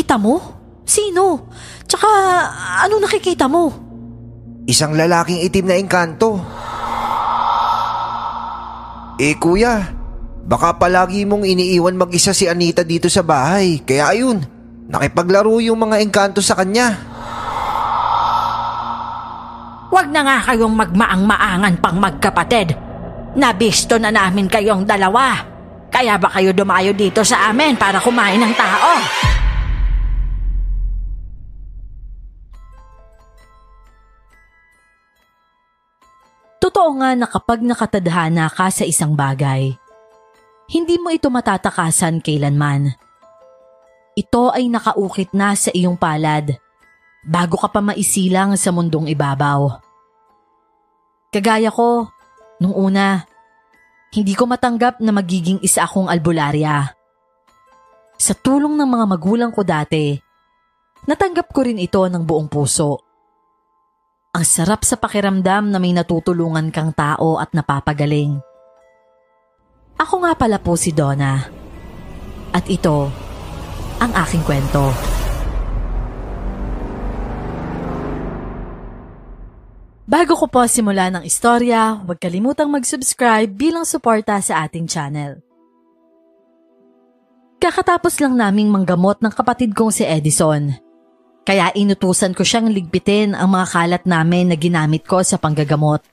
nakikita mo? Sino? Tsaka ano nakikita mo? Isang lalaking itim na engkanto. Kuya, baka palagi mong iniiwan mag-isa si Anita dito sa bahay. Kaya ayun, nakipaglaro yung mga engkanto sa kanya. Huwag na nga kayong magmaang-maangan pang magkapatid. Nabisto na namin kayong dalawa. Kaya ba kayo dumayo dito sa amin para kumain ng tao? Totoo nga na kapag nakatadhana ka sa isang bagay, hindi mo ito matatakasan kailanman. Ito ay nakaukit na sa iyong palad bago ka pa maisilang sa mundong ibabaw. Kagaya ko, nung una, hindi ko matanggap na magiging isa akong albularya. Sa tulong ng mga magulang ko dati, natanggap ko rin ito ng buong puso. Ang sarap sa pakiramdam na may natutulungan kang tao at napapagaling. Ako nga pala po si Donna. At ito, ang aking kwento. Bago ko po simulan ng istorya, huwag kalimutang mag-subscribe bilang suporta sa ating channel. Kakatapos lang naming manggamot ng kapatid kong si Edison. Kaya inutusan ko siyang ligpitin ang mga kalat namin na ginamit ko sa panggagamot.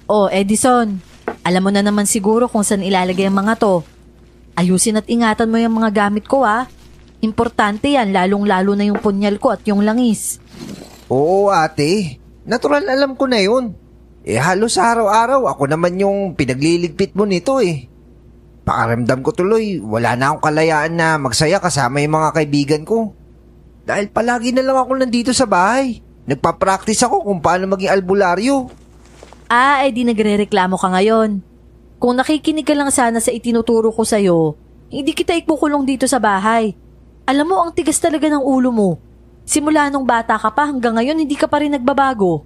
Oh, Edison, alam mo na naman siguro kung saan ilalagay ang mga to. Ayusin at ingatan mo yung mga gamit ko Importante yan, lalong-lalo na yung punyal ko at yung langis. Oo ate, natural alam ko na yun. Halos araw-araw ako naman yung pinagliligpit mo nito Pakaramdam ko tuloy, wala na akong kalayaan na magsaya kasama yung mga kaibigan ko. Dahil palagi na lang ako nandito sa bahay. Nagpa-practice ako kung paano maging albularyo. Di nagre-reklamo ka ngayon. Kung nakikinig ka lang sana sa itinuturo ko sa'yo, hindi kita ikukulong dito sa bahay. Alam mo, ang tigas talaga ng ulo mo. Simula nung bata ka pa hanggang ngayon, hindi ka pa rin nagbabago.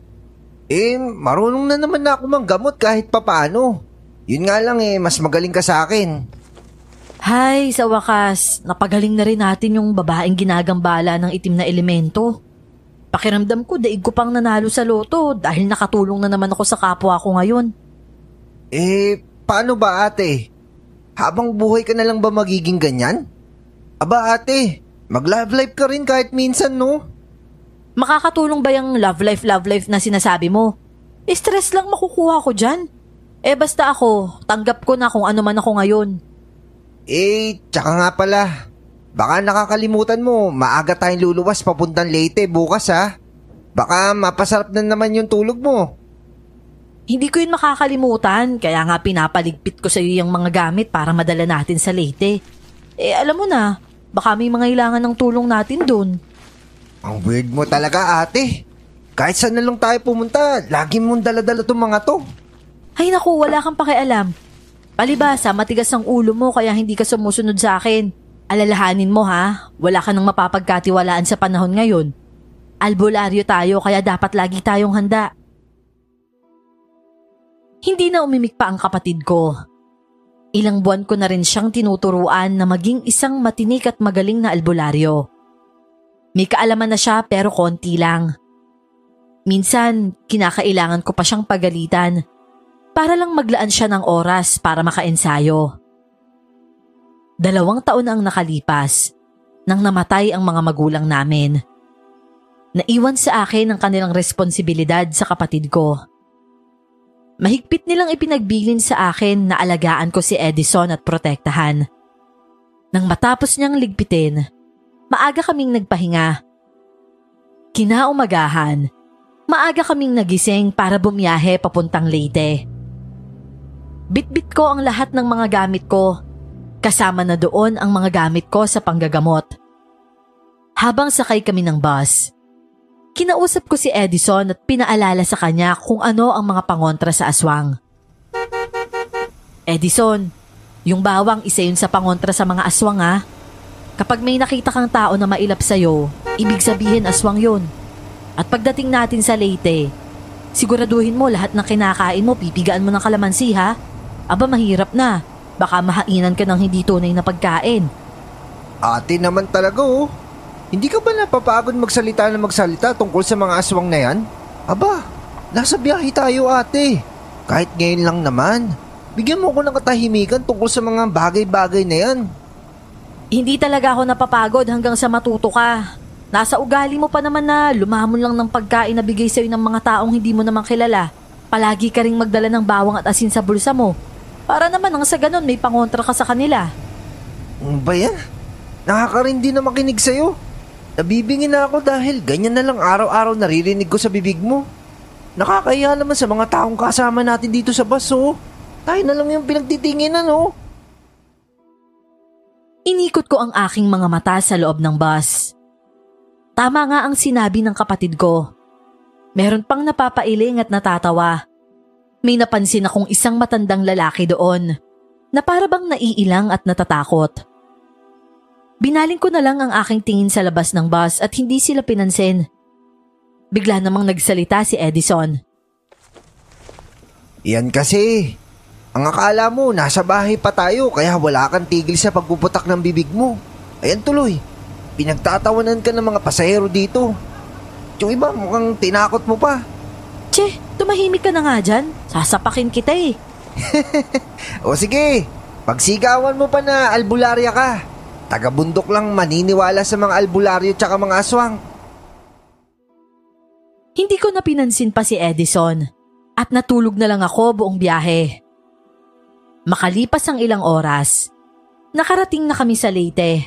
Marunong na naman na ako manggamot kahit papaano. Yun nga lang mas magaling ka sa akin. Hay, sa wakas, napagaling na rin natin yung babaeng ginagambala ng itim na elemento. Pakiramdam ko, daig ko pang nanalo sa loto dahil nakatulong na naman ako sa kapwa ko ngayon. Paano ba ate? Habang buhay ka na lang ba magiging ganyan? Aba ate, mag-love life ka rin kahit minsan no? Makakatulong ba yung love life na sinasabi mo? Stress lang makukuha ko dyan. Basta ako, tanggap ko na kung ano man ako ngayon. Tsaka nga pala, baka nakakalimutan mo, maaga tayong luluwas papuntang Leyte bukas Baka mapasarap na naman yung tulog mo. Hindi ko yun makakalimutan, kaya nga pinapaligpit ko sa iyo yung mga gamit para madala natin sa Leyte. Alam mo na, baka may mga ilangan ng tulong natin dun. Ang weird mo talaga ate. Kahit saan na lang tayo pumunta, lagi mong dala-dala tong mga to. Ay naku, wala kang pakialam. Palibasa, matigas ang ulo mo kaya hindi ka sumusunod sa akin. Alalahanin mo wala ka nang mapapagkatiwalaan sa panahon ngayon. Albularyo tayo kaya dapat lagi tayong handa. Hindi na umimik pa ang kapatid ko. Ilang buwan ko na rin siyang tinuturuan na maging isang matinik at magaling na albularyo. May kaalaman na siya pero konti lang. Minsan, kinakailangan ko pa siyang pagalitan para lang maglaan siya ng oras para makaensayo. 2 taon ang nakalipas nang namatay ang mga magulang namin. Naiwan sa akin ang kanilang responsibilidad sa kapatid ko. Mahigpit nilang ipinagbilin sa akin na alagaan ko si Edison at protektahan. Nang matapos niyang ligpitin, maaga kaming nagpahinga. Kinaumagahan, maaga kaming nagising para bumiyahe papuntang Leyte. Bitbit ko ang lahat ng mga gamit ko, kasama na doon ang mga gamit ko sa panggagamot. Habang sakay kami ng bus, kinausap ko si Edison at pinaalala sa kanya kung ano ang mga pangontra sa aswang. Edison, yung bawang isa yun sa pangontra sa mga aswang Kapag may nakita kang tao na mailap sa'yo, ibig sabihin aswang yun. At pagdating natin sa Leyte, siguraduhin mo lahat ng kinakain mo pipigaan mo ng kalamansi Aba mahirap na, baka mahainan ka ng hindi tunay na pagkain. Ate naman talaga oh. Hindi ka ba napapagod magsalita tungkol sa mga aswang na yan? Aba, nasa biyahe tayo ate. Kahit ngayon lang naman. Bigyan mo ko ng katahimikan tungkol sa mga bagay-bagay na yan. Hindi talaga ako napapagod hanggang sa matuto ka. Nasa ugali mo pa naman na lumamon lang ng pagkain na bigay sa'yo ng mga taong hindi mo naman kilala. Palagi ka ring magdala ng bawang at asin sa bulsa mo. Para naman nang sa ganun may pangontra ka sa kanila. Ano ba yan? Nakakarindi na makinig sa'yo. Nabibingin na ako dahil ganyan na lang araw-araw naririnig ko sa bibig mo. Nakakahiya naman sa mga taong kasama natin dito sa bus oh. Tayo na lang yung pinagtitinginan oh. Inikot ko ang aking mga mata sa loob ng bus. Tama nga ang sinabi ng kapatid ko. Meron pang napapailing at natatawa. May napansin akong isang matandang lalaki doon na para bang naiilang at natatakot. Binaling ko na lang ang aking tingin sa labas ng bus at hindi sila pinansin. Bigla namang nagsalita si Edison. Yan kasi. Ang akala mo nasa bahay pa tayo kaya wala kang tigil sa pagpuputak ng bibig mo. Ayan tuloy. Pinagtatawanan ka ng mga pasahero dito. Yung iba mukhang tinakot mo pa. Che, tumahimik ka na nga dyan. Sasapakin kita eh. O sige, pagsigawan mo pa na albularya ka. Taga-bundok lang maniniwala sa mga albularyo tsaka mga aswang. Hindi ko na pinansin pa si Edison at natulog na lang ako buong biyahe. Makalipas ang ilang oras, nakarating na kami sa Leyte.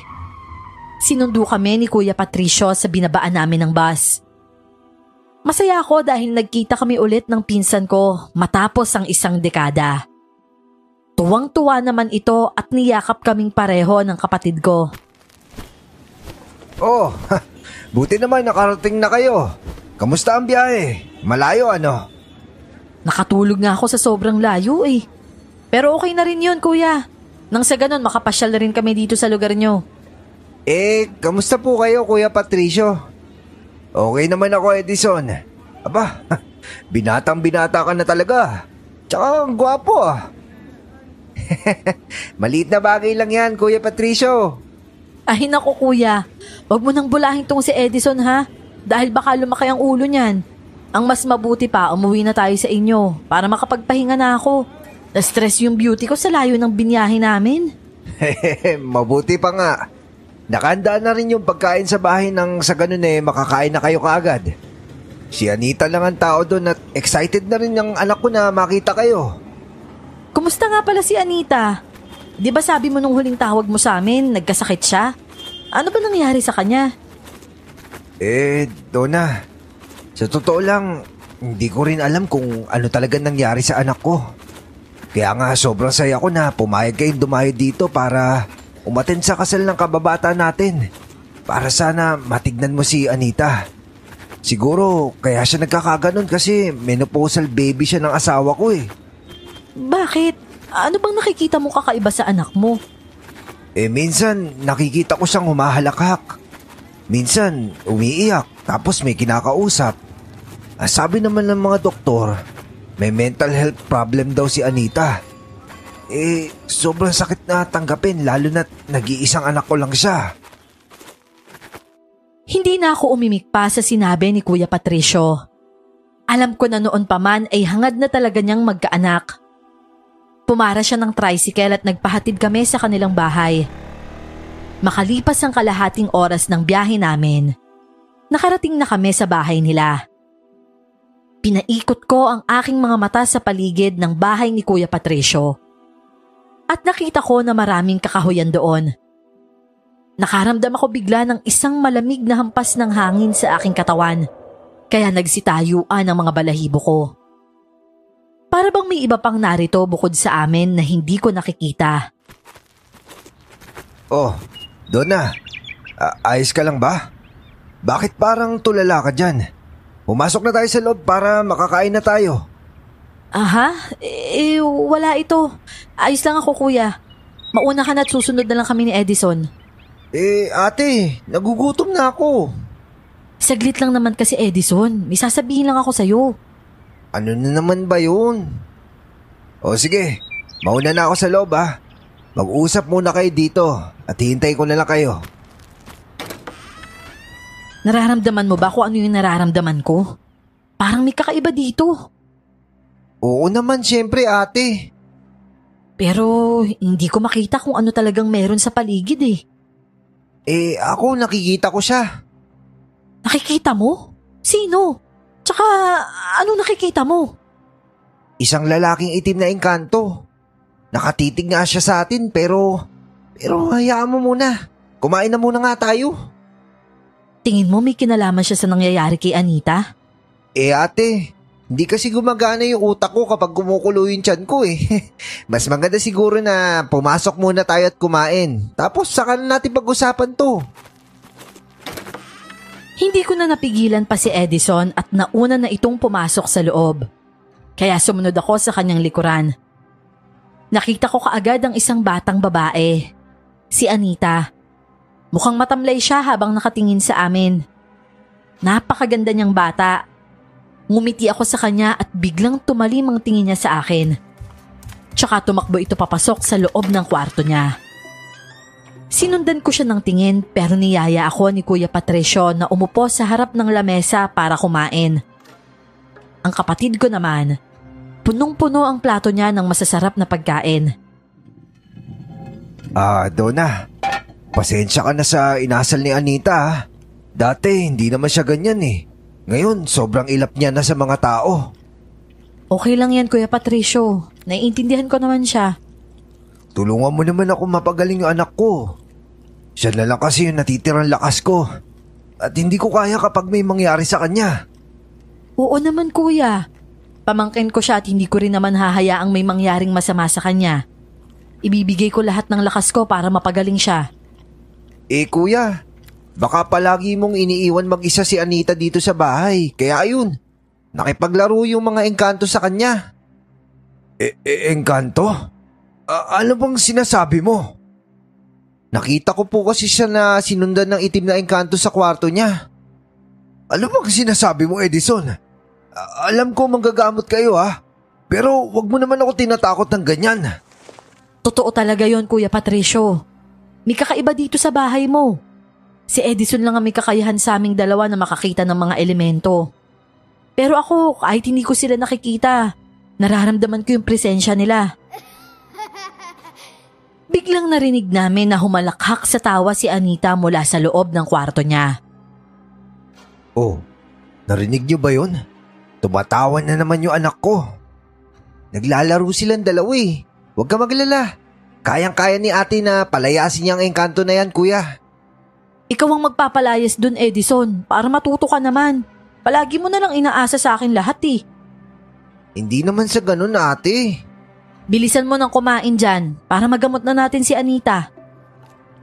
Sinundo kami ni Kuya Patricio sa binabaan namin ng bus. Masaya ako dahil nagkita kami ulit ng pinsan ko matapos ang isang dekada. Tuwang-tuwa naman ito at niyakap kaming pareho ng kapatid ko. Oh, buti naman nakarating na kayo. Kamusta ang biyahe? Malayo ano? Nakatulog nga ako sa sobrang layo eh. Pero okay na rin yun, kuya. Nang sa ganun, makapasyal na rin kami dito sa lugar nyo. Kamusta po kayo, Kuya Patricio? Okay naman ako, Edison. Aba, binatang-binata ka na talaga. Tsaka ang gwapo ah. Maliit na bagay lang yan, Kuya Patricio. Ay naku, kuya. Huwag mo nang bulahin tong si Edison ha. Dahil baka lumaki ang ulo niyan. Ang mas mabuti pa, umuwi na tayo sa inyo para makapagpahinga na ako. Na-stress yung beauty ko sa layo ng binyahe namin. Mabuti pa nga. Nakahanda na rin yung pagkain sa bahay nang sa ganun makakain na kayo kaagad. Si Anita lang ang tao doon at excited na rin yung anak ko na makita kayo. Kumusta nga pala si Anita? Di ba sabi mo nung huling tawag mo sa amin, nagkasakit siya? Ano ba nangyari sa kanya? Donna, sa totoo lang, hindi ko rin alam kung ano talaga nangyari sa anak ko. Kaya nga sobrang saya ko na pumayag kayong dumayo dito para umattend sa kasal ng kababata natin. Para sana matignan mo si Anita. Siguro kaya siya nagkakaganon kasi menopausal baby siya ng asawa ko eh. Bakit? Ano bang nakikita mo kakaiba sa anak mo? Minsan nakikita ko siyang humahalakhak. Minsan umiiyak tapos may kinakausap. Sabi naman ng mga doktor, may mental health problem daw si Anita. Sobrang sakit na tanggapin lalo na't nag-iisang anak ko lang siya. Hindi na ako umimik pa sa sinabi ni Kuya Patricio. Alam ko na noon pa man ay hangad na talaga niyang magkaanak. Pumara siya ng tricycle at nagpahatid kami sa kanilang bahay. Makalipas ang kalahating oras ng biyahe namin, nakarating na kami sa bahay nila. Pinaikot ko ang aking mga mata sa paligid ng bahay ni Kuya Patricio. At nakita ko na maraming kakahuyan doon. Nakaramdam ako bigla ng isang malamig na hampas ng hangin sa aking katawan. Kaya nagsitayuan ang mga balahibo ko. Para bang may iba pang narito bukod sa amin na hindi ko nakikita. Oh, Donna, ayos ka lang ba? Bakit parang tulala ka dyan? Pumasok na tayo sa loob para makakain na tayo. Aha? Wala ito. Ayos lang ako, kuya. Mauna ka na at susunod na lang kami ni Edison. Ate, nagugutom na ako. Saglit lang naman kasi, Edison. May sasabihin lang ako sa'yo. Ano na naman ba yun? O sige, mauna na ako sa loob ha. Mag-usap muna kayo dito at hihintay ko na lang kayo. Nararamdaman mo ba kung ano yung nararamdaman ko? Parang may kakaiba dito. Oo naman, syempre ate. Pero hindi ko makita kung ano talagang meron sa paligid eh. Ako nakikita ko siya. Nakikita mo? Sino? Tsaka ano nakikita mo? Isang lalaking itim na engkanto. Nakatitig nga siya sa atin pero hayaan mo muna. Kumain na muna nga tayo. Tingin mo may kinalaman siya sa nangyayari kay Anita? Ate, hindi kasi gumagana yung utak ko kapag kumukulo yung tiyan ko eh. Mas maganda siguro na pumasok muna tayo at kumain. Tapos saka na natin pag-usapan to. Hindi ko na napigilan pa si Edison at nauna na itong pumasok sa loob. Kaya sumunod ako sa kanyang likuran. Nakita ko kaagad ang isang batang babae. Si Anita. Mukhang matamlay siya habang nakatingin sa amin. Napakaganda niyang bata. Ngumiti ako sa kanya at biglang tumalim ang tingin niya sa akin. Tsaka tumakbo ito papasok sa loob ng kwarto niya. Sinundan ko siya ng tingin pero niyaya ako ni Kuya Patricio na umupo sa harap ng lamesa para kumain. Ang kapatid ko naman, punong-puno ang plato niya ng masasarap na pagkain. Donna, pasensya ka na sa inasal ni Anita. Dati hindi naman siya ganyan eh. Ngayon sobrang ilap niya na sa mga tao. Okay lang yan Kuya Patricio, naiintindihan ko naman siya. Tulungan mo naman ako mapagaling yung anak ko. Siya na lang kasi yung natitirang lakas ko. At hindi ko kaya kapag may mangyari sa kanya. Oo naman kuya. Pamangkin ko siya at hindi ko rin naman hahayaang may mangyaring masama sa kanya. Ibibigay ko lahat ng lakas ko para mapagaling siya. Kuya, baka palagi mong iniiwan mag-isa si Anita dito sa bahay. Kaya ayun, nakipaglaro yung mga engkanto sa kanya. Engkanto? Ano bang sinasabi mo? Nakita ko po kasi siya na sinundan ng itim na engkanto sa kwarto niya. Ano bang sinasabi mo, Edison? Alam ko manggagamot kayo pero wag mo naman ako tinatakot ng ganyan. Totoo talaga yon Kuya Patricio. May kakaiba dito sa bahay mo. Si Edison lang ang may kakayahan sa aming dalawa na makakita ng mga elemento. Pero ako, kahit hindi ko sila nakikita, nararamdaman ko yung presensya nila. Biglang narinig namin na humalakhak sa tawa si Anita mula sa loob ng kwarto niya. Oh, narinig niyo ba yun? Tumatawa na naman yung anak ko. Naglalaro silang dalawa eh. Huwag ka maglala. Kayang-kaya ni ate na palayasin niya ang engkanto na yan, kuya. Ikaw ang magpapalayas dun, Edison, para matuto ka naman. Palagi mo na lang inaasa sa akin lahat eh. Hindi naman sa ganun, ate. Bilisan mo nang kumain dyan para magamot na natin si Anita.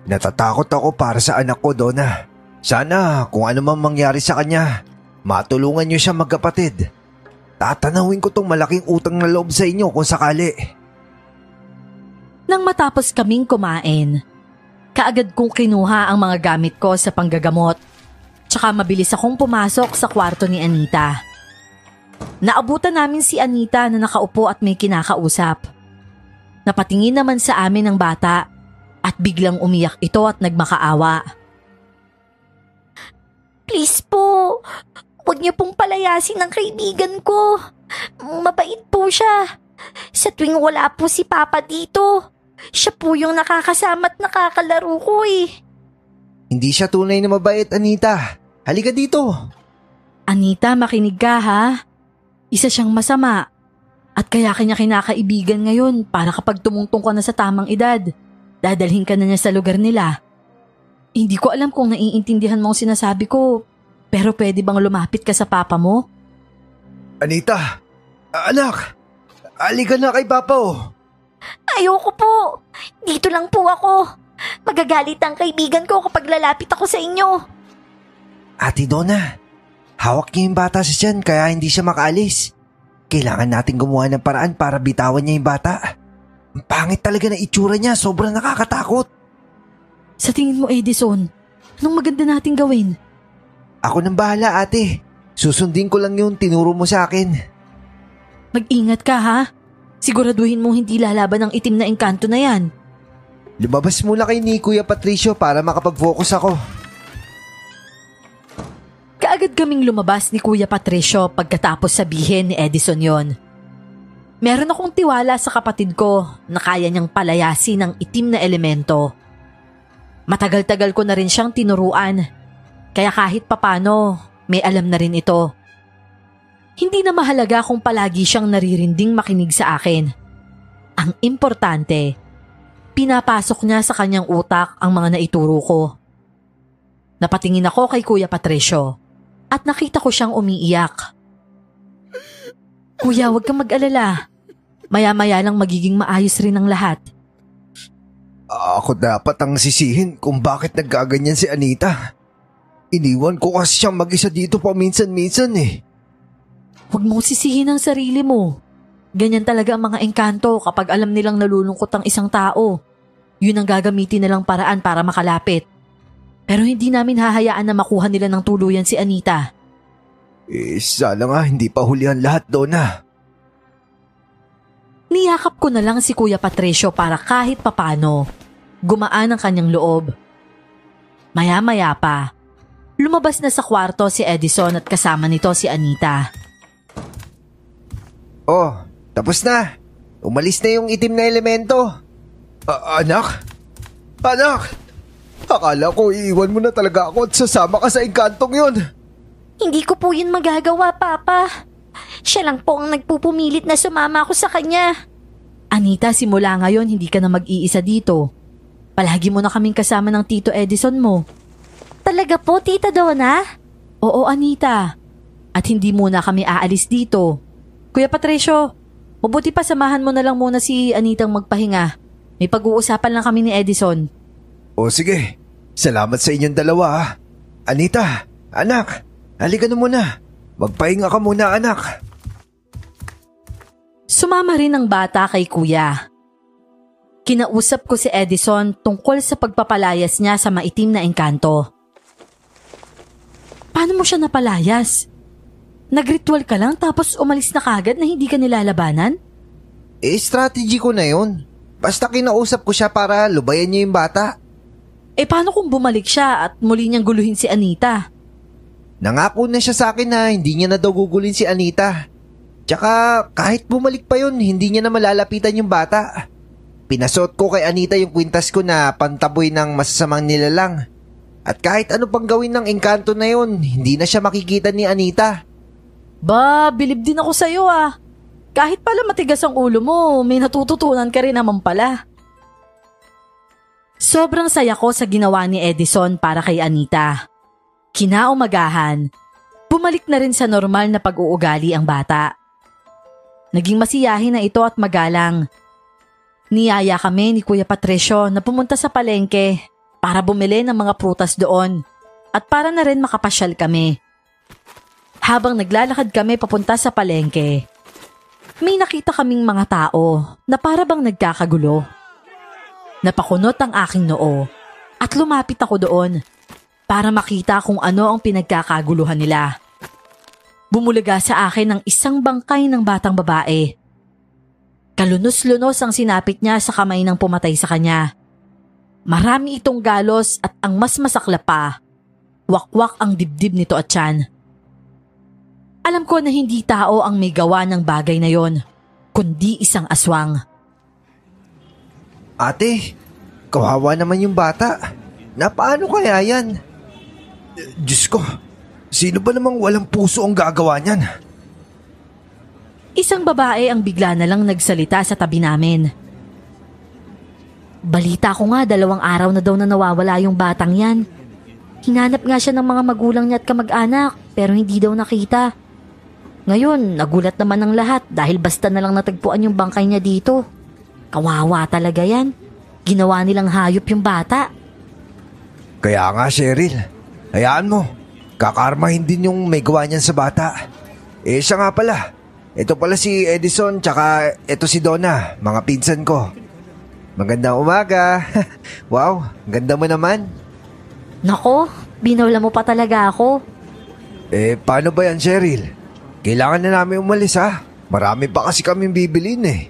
Natatakot ako para sa anak ko, Donna. Sana kung ano man mangyari sa kanya, matulungan niyo siya magkapatid. Tatanawin ko tong malaking utang na loob sa inyo kung sakali. Nang matapos kaming kumain, kaagad kong kinuha ang mga gamit ko sa panggagamot. Tsaka mabilis akong pumasok sa kwarto ni Anita. Naabutan namin si Anita na nakaupo at may kinakausap. Napatingin naman sa amin ang bata at biglang umiyak ito at nagmakaawa. Please po, huwag niyo pong palayasin ang kaibigan ko. Mabait po siya. Sa tuwing wala po si Papa dito, siya po yung nakakasama at nakakalaro ko eh. Hindi siya tunay na mabait, Anita. Halika dito. Anita, makinig ka ha. Isa siyang masama at kaya kanya kinakaibigan ngayon para kapag tumungtong ka na sa tamang edad, dadalhin ka na niya sa lugar nila. Hindi ko alam kung naiintindihan mo ang sinasabi ko, pero pwede bang lumapit ka sa papa mo? Anita, anak, halika na kay Papa oh. Ayoko po. Dito lang po ako. Magagalit ang kaibigan ko kapag lalapit ako sa inyo. Ate Donna, hawak niya yung bata sa tiyan kaya hindi siya makaalis. Kailangan natin gumawa ng paraan para bitawan niya yung bata. Ang pangit talaga na itsura niya, sobrang nakakatakot. Sa tingin mo, Edison, anong maganda nating gawin? Ako nang bahala, ate. Susundin ko lang yung tinuro mo sa akin. Mag-ingat ka ha. Siguraduhin mong hindi lalaban ang itim na engkanto na yan. Lumabas muna kay ni Kuya Patricio para makapag-focus ako. Agad kaming lumabas ni Kuya Patricio pagkatapos sabihin ni Edison yon. Meron akong tiwala sa kapatid ko na kaya niyang palayasin ng itim na elemento. Matagal-tagal ko na rin siyang tinuruan, kaya kahit papano may alam na rin ito. Hindi na mahalaga kung palagi siyang naririnding makinig sa akin. Ang importante, pinapasok niya sa kanyang utak ang mga naituro ko. Napatingin ako kay Kuya Patricio at nakita ko siyang umiiyak. Kuya, huwag kang mag-alala. Maya-maya lang magiging maayos rin ang lahat. Ako dapat ang sisihin kung bakit nagkaganyan si Anita. Iniwan ko kasi siyang mag-isa dito paminsan-minsan eh. Huwag mong sisihin ang sarili mo. Ganyan talaga ang mga engkanto kapag alam nilang nalulungkot ang isang tao. Yun ang gagamitin nilang paraan para makalapit. Pero hindi namin hahayaan na makuha nila ng tuluyan si Anita. Sana nga hindi pa hulihan lahat, Donna. Niyakap ko na lang si Kuya Patricio para kahit papano gumaan ang kanyang loob. Maya-maya pa, lumabas na sa kwarto si Edison at kasama nito si Anita. Oh, tapos na. Umalis na yung itim na elemento. Anak? Anak! Akala ko iiwan mo na talaga ako at sasama ka sa engkantong yun. Hindi ko po yun magagawa, Papa. Siya lang po ang nagpupumilit na sumama ako sa kanya. Anita, simula ngayon hindi ka na mag-iisa dito. Palagi mo na kaming kasama ng Tito Edison mo. Talaga po, Tita Donna? Oo, Anita. At hindi muna kami aalis dito. Kuya Patricio, mabuti pa samahan mo na lang muna si Anitang magpahinga. May pag-uusapan lang kami ni Edison. O sige, salamat sa inyong dalawa ha. Anita, anak, halika na muna. Magpahinga ka muna, anak. Sumama rin ang bata kay Kuya. Kinausap ko si Edison tungkol sa pagpapalayas niya sa maitim na engkanto. Paano mo siya napalayas? Nagritual ka lang tapos umalis na kagad na hindi ka nilalabanan? Strategy ko na yun. Basta kinausap ko siya para lubayan niya yung bata. Paano kung bumalik siya at muli niyang guluhin si Anita? Nangako na siya sa akin na hindi niya na daw gugulin si Anita. Tsaka kahit bumalik pa yun, hindi niya na malalapitan yung bata. Pinasuot ko kay Anita yung kwintas ko na pantaboy ng masasamang nilalang. At kahit ano pang gawin ng engkanto na yun, hindi na siya makikita ni Anita. Ba, bilib din ako sa'yo ah. Kahit pala matigas ang ulo mo, may natututunan ka rin naman pala. Sobrang saya ko sa ginawa ni Edison para kay Anita. Kinaumagahan, bumalik na rin sa normal na pag-uugali ang bata. Naging masiyahin na ito at magalang. Niyaya kami ni Kuya Patricio na pumunta sa palengke para bumili ng mga prutas doon at para na rin makapasyal kami. Habang naglalakad kami papunta sa palengke, may nakita kaming mga tao na para bang nagkakagulo. Napakunot ang aking noo at lumapit ako doon para makita kung ano ang pinagkakaguluhan nila. Bumulaga sa akin ang isang bangkay ng batang babae. Kalunos-lunos ang sinapit niya sa kamay ng pumatay sa kanya. Marami itong galos at ang mas masakla pa, wakwak ang dibdib nito at tiyan. Alam ko na hindi tao ang may gawa ng bagay na yon, kundi isang aswang. Ate, kawawa naman yung bata. Paano kaya yan? Diyos ko, sino ba namang walang puso ang gagawa niyan? Isang babae ang bigla na lang nagsalita sa tabi namin. Balita ko nga 2 araw na daw na nawawala yung batang yan. Hinanap nga siya ng mga magulang niya at kamag-anak pero hindi daw nakita. Ngayon, nagulat naman ang lahat dahil basta na lang natagpuan yung bangkay niya dito. Kawawa talaga yan. Ginawa nilang hayop yung bata. Kaya nga, Cheryl. Hayaan mo. Kakarmahin din yung may gawa niyan sa bata. Siya nga pala. Ito pala si Edison tsaka ito si Donna, mga pinsan ko. Magandang umaga. Wow, ganda mo naman. Nako, binawala mo pa talaga ako. Paano ba yan, Cheryl? Kailangan na namin umalis ha. Marami pa kasi kaming bibilin eh.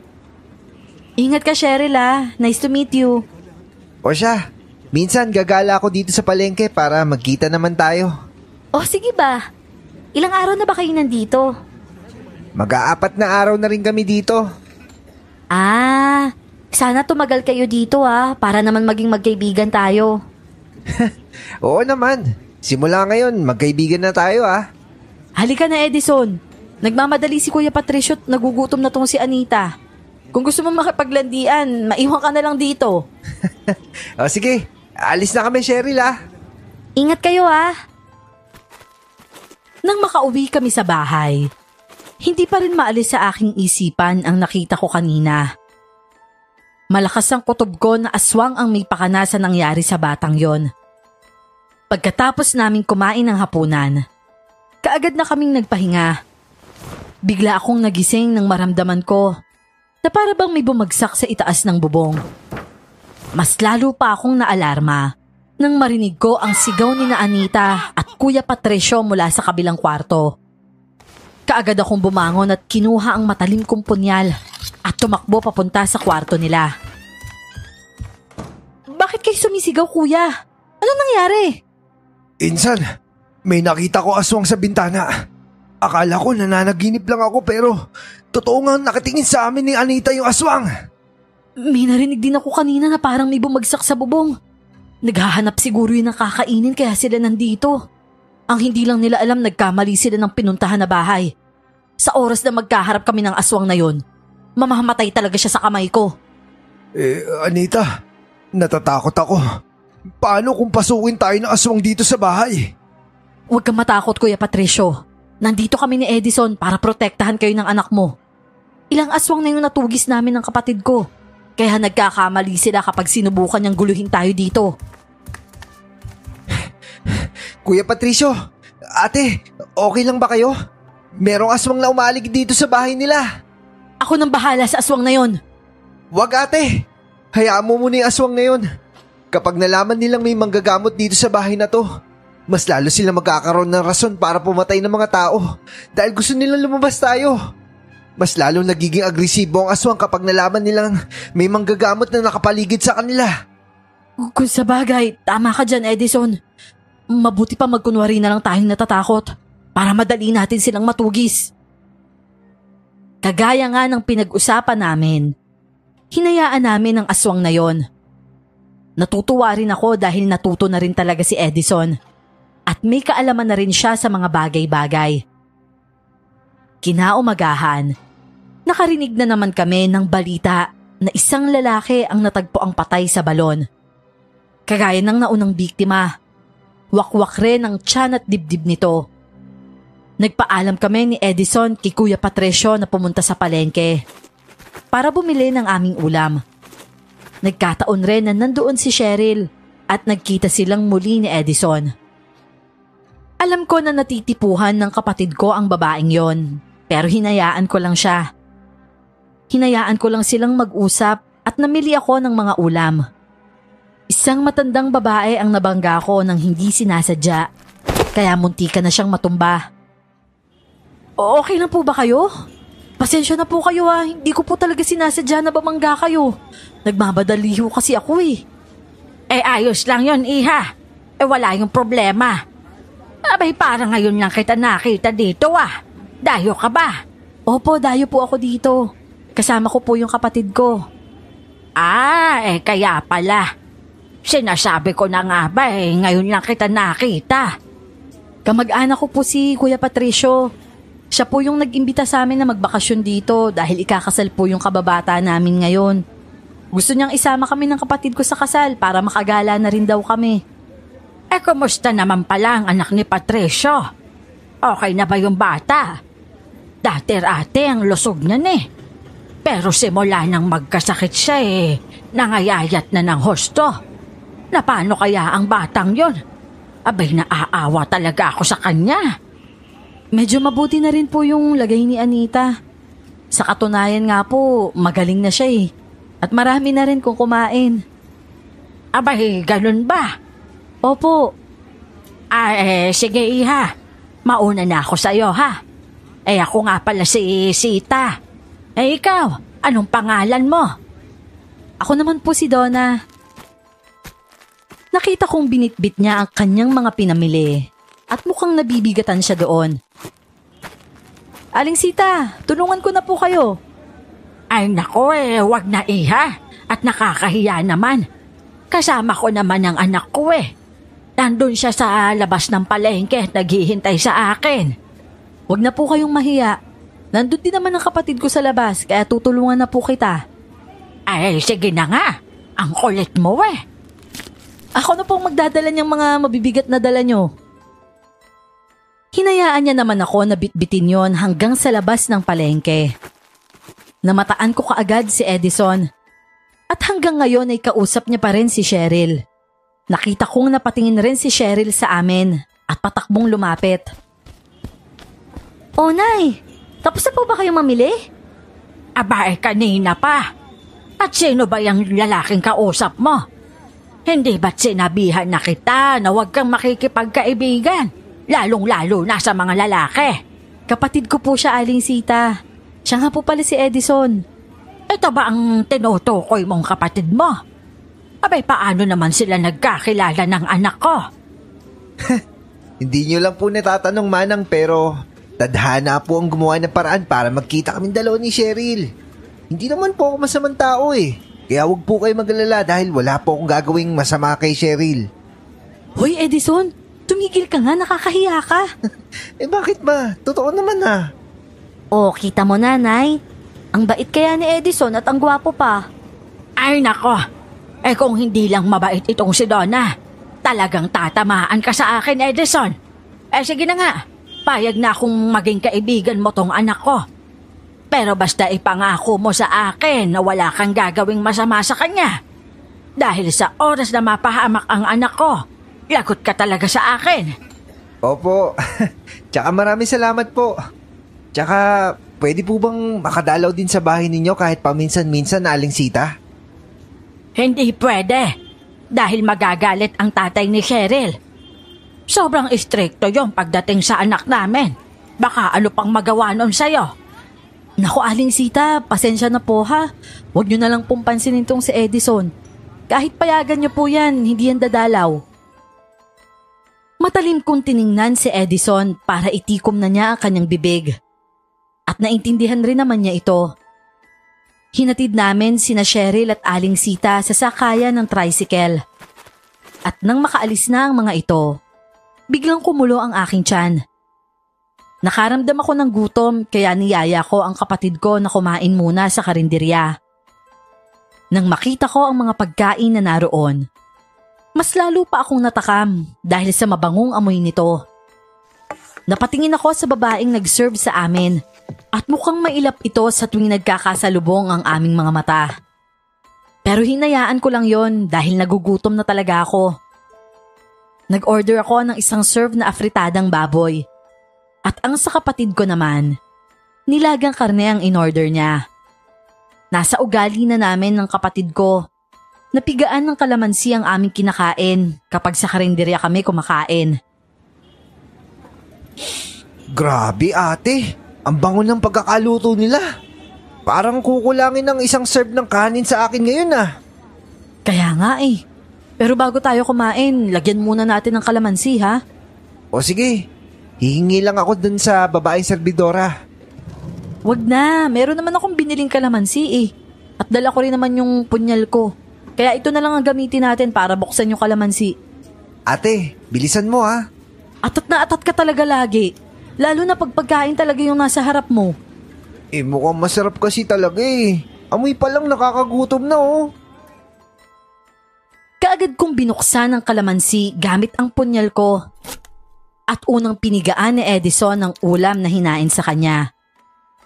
Ingat ka, Cheryl ah. Nice to meet you. O siya, minsan gagala ako dito sa palengke para magkita naman tayo. Oh, sige ba? Ilang araw na ba kayo nandito? Mag-aapat na araw na rin kami dito. Ah, sana tumagal kayo dito para naman maging magkaibigan tayo. Oo naman. Simula ngayon, magkaibigan na tayo Halika na, Edison. Nagmamadali si Kuya Patricio at nagugutom na tong si Anita. Kung gusto mo makipaglandian, maiwan ka na lang dito. O sige, alis na kami, Cheryl Ingat kayo Nang makauwi kami sa bahay, hindi pa rin maalis sa aking isipan ang nakita ko kanina. Malakas ang kutob ko na aswang ang may pakana sa nangyari sa batang yon. Pagkatapos naming kumain ng hapunan, kaagad na kaming nagpahinga. Bigla akong nagising nang maramdaman ko na para bang may bumagsak sa itaas ng bubong. Mas lalo pa akong naalarma nang marinig ko ang sigaw ni na Anita at Kuya Patricio mula sa kabilang kwarto. Kaagad akong bumangon at kinuha ang matalim kong punyal at tumakbo papunta sa kwarto nila. Bakit kayo sumisigaw, Kuya? Ano nangyari? Insan, may nakita ko aswang sa bintana. Akala ko nananaginip lang ako pero totoo nga nakatingin sa amin ni Anita yung aswang. May narinig din ako kanina na parang may bumagsak sa bubong. Naghahanap siguro yun ng kakainin kaya sila nandito. Ang hindi lang nila alam, nagkamali sila ng pinuntahan na bahay. Sa oras na magkaharap kami ng aswang na yon, mamamatay talaga siya sa kamay ko. Anita, natatakot ako. Paano kung pasukin tayo ng aswang dito sa bahay? Huwag kang matakot, Kuya Patricio. Nandito kami ni Edison para protektahan kayo ng anak mo. Ilang aswang na yung natugis namin ng kapatid ko. Kaya nagkakamali sila kapag sinubukan niyang guluhin tayo dito. Kuya Patricio, ate, okay lang ba kayo? Merong aswang na umalig dito sa bahay nila. Ako nang bahala sa aswang na yon. Wag ate, hayaan mo muna yung aswang na yon. Kapag nalaman nilang may manggagamot dito sa bahay na to, mas lalo sila magkakaroon ng rason para pumatay ng mga tao dahil gusto nilang lumabas tayo. Mas lalo nagiging agresibo ang aswang kapag nalaman nilang may manggagamot na nakapaligid sa kanila. Kung sa bagay, tama ka dyan, Edison. Mabuti pa magkunwari na lang tayong natatakot para madali natin silang matugis. Kagaya nga ng pinag-usapan namin, hinayaan namin ang aswang na yon. Natutuwa rin ako dahil natuto na rin talaga si Edison at may kaalaman na rin siya sa mga bagay-bagay. Kinaumagahan, nakarinig na naman kami ng balita na isang lalaki ang natagpo ang patay sa balon. Kagaya ng naunang biktima, wakwak rin ang tiyan at dibdib nito. Nagpaalam kami ni Edison kay Kuya Patricio na pumunta sa palengke para bumili ng aming ulam. Nagkataon rin na nandoon si Cheryl at nagkita silang muli ni Edison. Alam ko na natitipuhan ng kapatid ko ang babaeng yon. Pero hinayaan ko lang siya. Hinayaan ko lang silang mag-usap at namili ako ng mga ulam. Isang matandang babae ang nabangga ko nang hindi sinasadya, kaya muntika na siyang matumba. Okay lang po ba kayo? Pasensya na po kayo hindi ko po talaga sinasadya na bamangga kayo. Nagmamadali ho kasi ako Ayos lang yon, iha. Wala yung problema. Abay, parang ngayon lang kita nakita dito Dayo ka ba? Opo, dayo po ako dito. Kasama ko po yung kapatid ko. Kaya pala. Sinasabi ko na nga ba ngayon lang kita nakita. Kamag-anak ko po si Kuya Patricio. Siya po yung nag-imbita sa amin na magbakasyon dito dahil ikakasal po yung kababata namin ngayon. Gusto niyang isama kami ng kapatid ko sa kasal para makagala na rin daw kami. Kumusta naman pala ang anak ni Patricio? Okay na ba yung bata? Dati-rate ang lusog niyan Pero simula nang magkasakit siya nangayayat na ng husto. Na paano kaya ang batang yon? Abay, naaawa talaga ako sa kanya. Medyo mabuti na rin po yung lagay ni Anita. Sa katunayan nga po, magaling na siya At marami na rin kung kumain. Abay, ganun ba? Opo. Sige iha. Mauna na ako sa'yo ako nga pala si Sita. Ikaw, anong pangalan mo? Ako naman po si Donna. Nakita kong binitbit niya ang kanyang mga pinamili at mukhang nabibigatan siya doon. Aling Sita, tulungan ko na po kayo. Ay nako wag na iha. At nakakahiya naman. Kasama ko naman ang anak ko Nandun siya sa labas ng palengke, naghihintay sa akin. Huwag na po kayong mahiya. Nandun din naman ang kapatid ko sa labas, kaya tutulungan na po kita. Ay sige na nga. Ang kulit mo Ako na pong magdadala niyang mga mabibigat na dala niyo. Hinayaan niya naman ako na bitbitin yon hanggang sa labas ng palengke. Namataan ko kaagad si Edison. At hanggang ngayon ay kausap niya pa rin si Cheryl. Nakita kong napatingin rin si Cheryl sa amin at patakbong lumapit. Oh, Nay! Tapos na po ba kayong mamili? Aba kanina pa. At sino ba yung lalaking kausap mo? Hindi ba't sinabihan na kita na huwag kang makikipagkaibigan? Lalong-lalo na sa mga lalaki. Kapatid ko po siya, Aling Sita. Siya nga po pala si Edison. Ito ba ang tinutukoy mong kapatid mo? Abay, paano naman sila nagkakilala ng anak ko? Hindi nyo lang po natatanong, Manang, pero tadhana po ang gumawa ng paraan para magkita kaming dalawa ni Cheryl. Hindi naman po ako masamang tao Kaya huwag po kayo mag-alala dahil wala po akong gagawing masama kay Cheryl. Hoy Edison, tumigil ka nga, nakakahiya ka. Bakit ba? Totoo naman Oh, kita mo na, Nay. Ang bait kaya ni Edison at ang gwapo pa. Ay nako, kung hindi lang mabait itong si Donna, talagang tatamaan ka sa akin, Edison. Sige na nga, payag na akong maging kaibigan mo tong anak ko. Pero basta ipangako mo sa akin na wala kang gagawing masama sa kanya. Dahil sa oras na mapahamak ang anak ko, lagot ka talaga sa akin. Opo, tsaka maraming salamat po. Tsaka pwede po bang makadalaw din sa bahay ninyo kahit paminsan-minsan, Aling Sita? Hindi pwede, dahil magagalit ang tatay ni Cheryl. Sobrang istrikto yung pagdating sa anak namin. Baka ano pang magawa nun sa'yo. Naku, Aling Sita, pasensya na po ha. Huwag niyo na lang pong pansinin tong si Edison. Kahit payagan niyo po yan, hindi yan dadalaw. Matalim kong tiningnan si Edison para itikom na niya ang kanyang bibig. At naintindihan rin naman niya ito. Hinatid namin sina Cheryl at Aling Sita sa sakayan ng tricycle. At nang makaalis na ang mga ito, biglang kumulo ang aking tiyan. Nakaramdam ako ng gutom kaya niyaya ko ang kapatid ko na kumain muna sa karinderya. Nang makita ko ang mga pagkain na naroon, mas lalo pa akong natakam dahil sa mabangong amoy nito. Napatingin ako sa babaeng nag-serve sa amin at mukhang mailap ito sa tuwing nagkakasalubong ang aming mga mata. Pero hinayaan ko lang yon dahil nagugutom na talaga ako. Nag-order ako ng isang serve na afritadang baboy. At ang sa kapatid ko naman, nilagang karne ang in-order niya. Nasa ugali na namin ng kapatid ko. Napigaan ng kalamansi ang aming kinakain kapag sa karinderya kami kumakain. Grabe ate, ang bango ng pagkakaluto nila. Parang kukulangin ng isang serve ng kanin sa akin ngayon Kaya nga Pero bago tayo kumain, lagyan muna natin ng kalamansi ha. O sige, hihingi lang ako dun sa babaeng serbidora. Wag na, meron naman akong biniling kalamansi At dala ko rin naman yung punyal ko. Kaya ito na lang ang gamitin natin para buksan yung kalamansi. Ate, bilisan mo Atat na atat ka talaga lagi. Lalo na pag pagkain talaga yung nasa harap mo. Mukhang masarap kasi talaga Amoy pa lang nakakagutom na Kaagad kong binuksan ang kalamansi gamit ang punyal ko. At unang pinigaan ni Edison ang ulam na hinain sa kanya.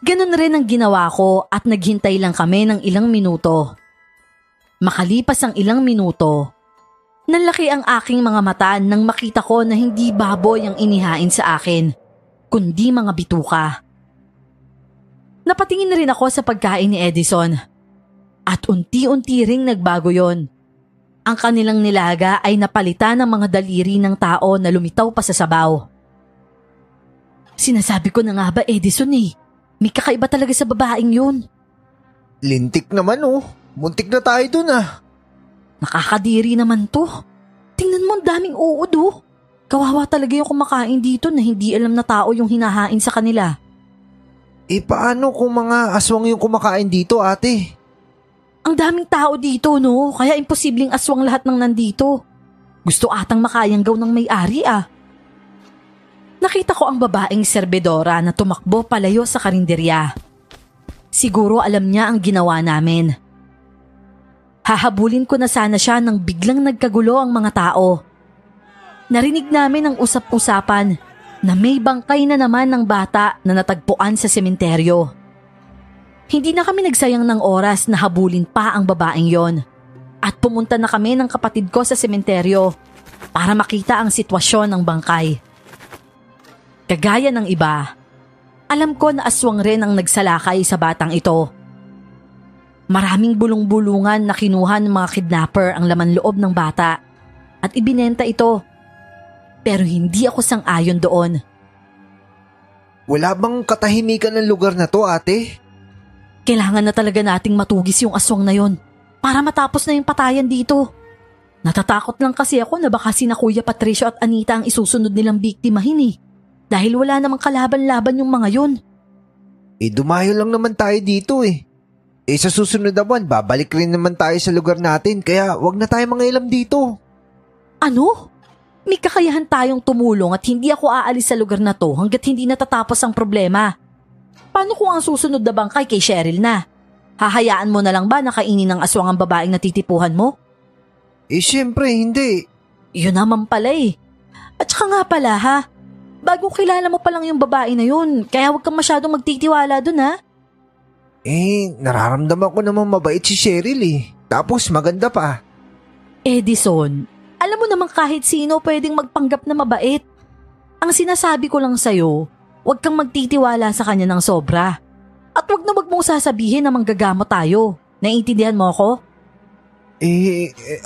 Ganon rin ang ginawa ko at naghintay lang kami ng ilang minuto. Makalipas ang ilang minuto, nalaki ang aking mga mata nang makita ko na hindi baboy ang inihain sa akin, kundi mga bituka. Napatingin rin ako sa pagkain ni Edison. At unti-unti ring nagbago yon. Ang kanilang nilaga ay napalitan ng mga daliri ng tao na lumitaw pa sa sabaw. Sinasabi ko na nga ba, Edison may kakaiba talaga sa babaeng yun. Lintik naman muntik na tayo dun Nakakadiri naman to. Tingnan mo ang daming uod Kawawa talaga yung kumakain dito na hindi alam na tao yung hinahain sa kanila. Paano kung mga aswang yung kumakain dito, ate? Ang daming tao dito, no? Kaya imposibleng aswang lahat ng nandito. Gusto atang makayanggaw ng may-ari ah. Nakita ko ang babaeng serbedora na tumakbo palayo sa karinderya. Siguro alam niya ang ginawa namin. Hahabulin ko na sana siya nang biglang nagkagulo ang mga tao. Narinig namin ang usap-usapan na may bangkay na naman ng bata na natagpuan sa sementeryo. Hindi na kami nagsayang ng oras na habulin pa ang babaeng yon. At pumunta na kami ng kapatid ko sa sementeryo para makita ang sitwasyon ng bangkay. Kagaya ng iba, alam ko na aswang rin ang nagsalakay sa batang ito. Maraming bulong-bulungan na kinuha ng mga kidnapper ang laman loob ng bata at ibinenta ito. Pero hindi ako sang-ayon doon. Wala bang katahimikan ng lugar na to, ate? Kailangan na talaga nating matugis yung aswang na yon para matapos na yung patayan dito. Natatakot lang kasi ako na baka sina Kuya Patricio at Anita ang isusunod nilang biktimahin eh. Dahil wala namang kalaban-laban yung mga yun. Dumayo lang naman tayo dito eh. Sa susunod na buwan, babalik rin naman tayo sa lugar natin kaya wag na tayo mangialam dito. Ano? May kakayahan tayong tumulong at hindi ako aalis sa lugar na to hanggat hindi natatapos ang problema. Paano kung ang susunod na bangkay kay Cheryl na? Hahayaan mo na lang ba na kainin ng aswang ang babaeng natitipuhan mo? Siyempre hindi. Yun naman pala eh. At saka nga pala ha, bagong kilala mo pa lang yung babae na yun, kaya huwag kang masyadong magtitiwala dun ha. Nararamdaman ko namang mabait si Cheryl eh. Tapos maganda pa. Edison, alam mo namang kahit sino pwedeng magpanggap na mabait. Ang sinasabi ko lang sa'yo, huwag kang magtitiwala sa kanya ng sobra. At huwag na wag mong sasabihin na manggagamot tayo. Naiintindihan mo ako?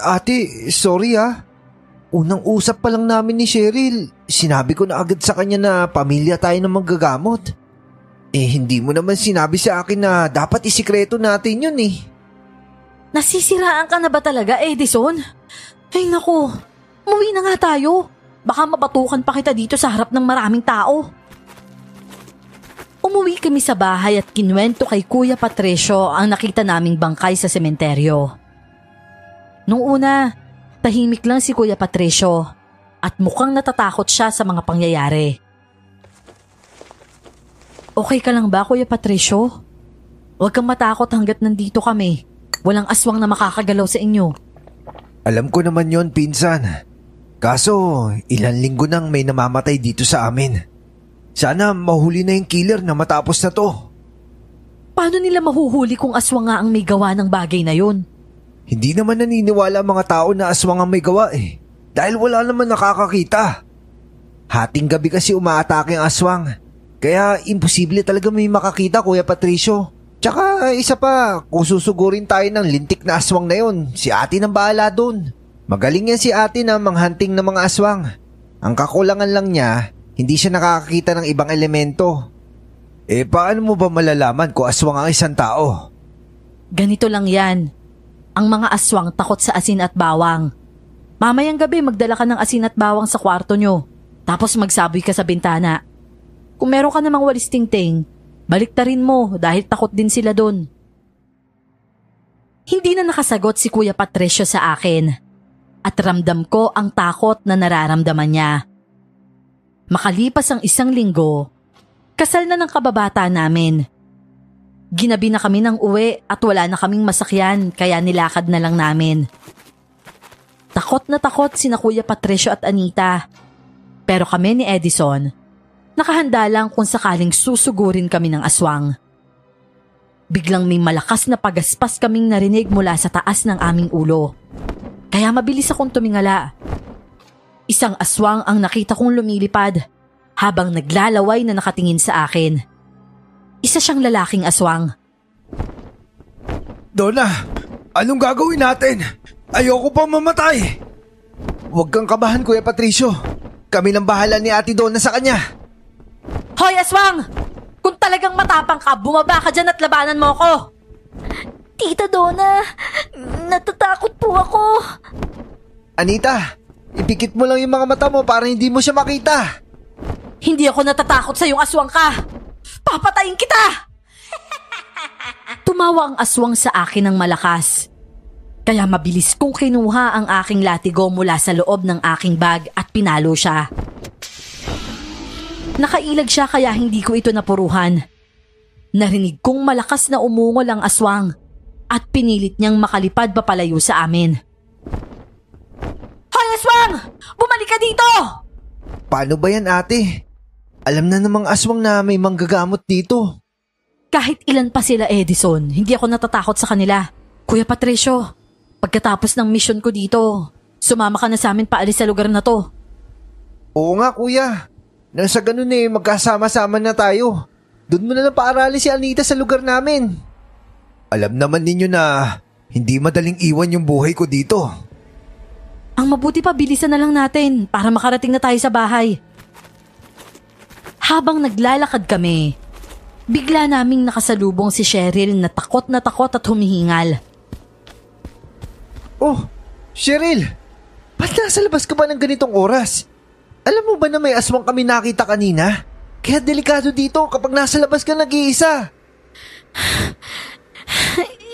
Ate, sorry ah. Unang usap pa lang namin ni Cheryl, sinabi ko na agad sa kanya na pamilya tayo ng manggagamot. Hindi mo naman sinabi sa akin na dapat isikreto natin yun eh. Nasisiraan ka na ba talaga, Edison? Ay naku, umuwi na nga tayo. Baka mabatukan pa kita dito sa harap ng maraming tao. Umuwi kami sa bahay at kinwento kay Kuya Patricio ang nakita naming bangkay sa sementeryo. Nung una, tahimik lang si Kuya Patricio at mukhang natatakot siya sa mga pangyayari. Okay ka lang ba, Kuya Patricio? Huwag kang matakot hanggat nandito kami. Walang aswang na makakagalaw sa inyo. Alam ko naman yon, pinsan. Kaso, ilang linggo nang may namamatay dito sa amin. Sana mahuli na yung killer na matapos na to. Paano nila mahuhuli kung aswang nga ang may gawa ng bagay na yun? Hindi naman naniniwala ang mga tao na aswang ang may gawa eh. Dahil wala naman nakakakita. Hating gabi kasi umaatake ang aswang. Kaya imposible talaga may makakita, Kuya Patricio. Tsaka isa pa, kung susugurin tayo ng lintik na aswang na yun, si ate nang bahala dun. Magaling yan si ate na manghunting ng mga aswang. Ang kakulangan lang niya, hindi siya nakakakita ng ibang elemento. Paano mo ba malalaman kung aswang ang isang tao? Ganito lang yan. Ang mga aswang takot sa asin at bawang. Mamayang gabi magdala ka ng asin at bawang sa kwarto nyo. Tapos magsaboy ka sa bintana. Kung meron ka namang walis tingting, baliktarin mo dahil takot din sila dun. Hindi na nakasagot si Kuya Patricio sa akin. At ramdam ko ang takot na nararamdaman niya. Makalipas ang 1 linggo, kasal na ng kababata namin. Ginabi na kami ng uwi at wala na kaming masakyan kaya nilakad na lang namin. Takot na takot sina Kuya Patricio at Anita. Pero kami ni Edison, nakahanda lang kung sakaling susugurin kami ng aswang. Biglang may malakas na pagaspas kaming narinig mula sa taas ng aming ulo. Kaya mabilis akong tumingala. Isang aswang ang nakita kong lumilipad habang naglalaway na nakatingin sa akin. Isa siyang lalaking aswang. Donna, anong gagawin natin? Ayoko pa mamatay. Huwag kang kabahan, Kuya Patricio. Kami nang bahala ni Ate Donna sa kanya. Hoy, aswang! Kung talagang matapang ka, bumaba ka dyan at labanan mo ako! Tita Donna, natatakot po ako. Anita, ipikit mo lang yung mga mata mo para hindi mo siya makita. Hindi ako natatakot sa yung aswang ka! Papatayin kita! Tumawa ang aswang sa akin ng malakas. Kaya mabilis kong kinuha ang aking latigo mula sa loob ng aking bag at pinalo siya. Nakailag siya kaya hindi ko ito napuruhan. Narinig kong malakas na umungol ang aswang at pinilit niyang makalipad papalayo sa amin. Hoy aswang! Bumalik ka dito! Paano ba yan, ate? Alam na namang aswang na may manggagamot dito. Kahit ilan pa sila, Edison, hindi ako natatakot sa kanila. Kuya Patricio, pagkatapos ng mission ko dito, sumama ka na sa amin paalis sa lugar na to. Oo nga, kuya. Nang sa ganun magkasama-sama na tayo. Doon mo na lang paarali si Anita sa lugar namin. Alam naman ninyo na hindi madaling iwan yung buhay ko dito. Ang mabuti pa, bilisan na lang natin para makarating na tayo sa bahay. Habang naglalakad kami, bigla naming nakasalubong si Cheryl na takot at humihingal. Oh, Cheryl! Ba't nasa labas ka ba ng ganitong oras? Alam mo ba na may aswang kami nakita kanina? Kaya delikado dito kapag nasa labas ka nag-iisa.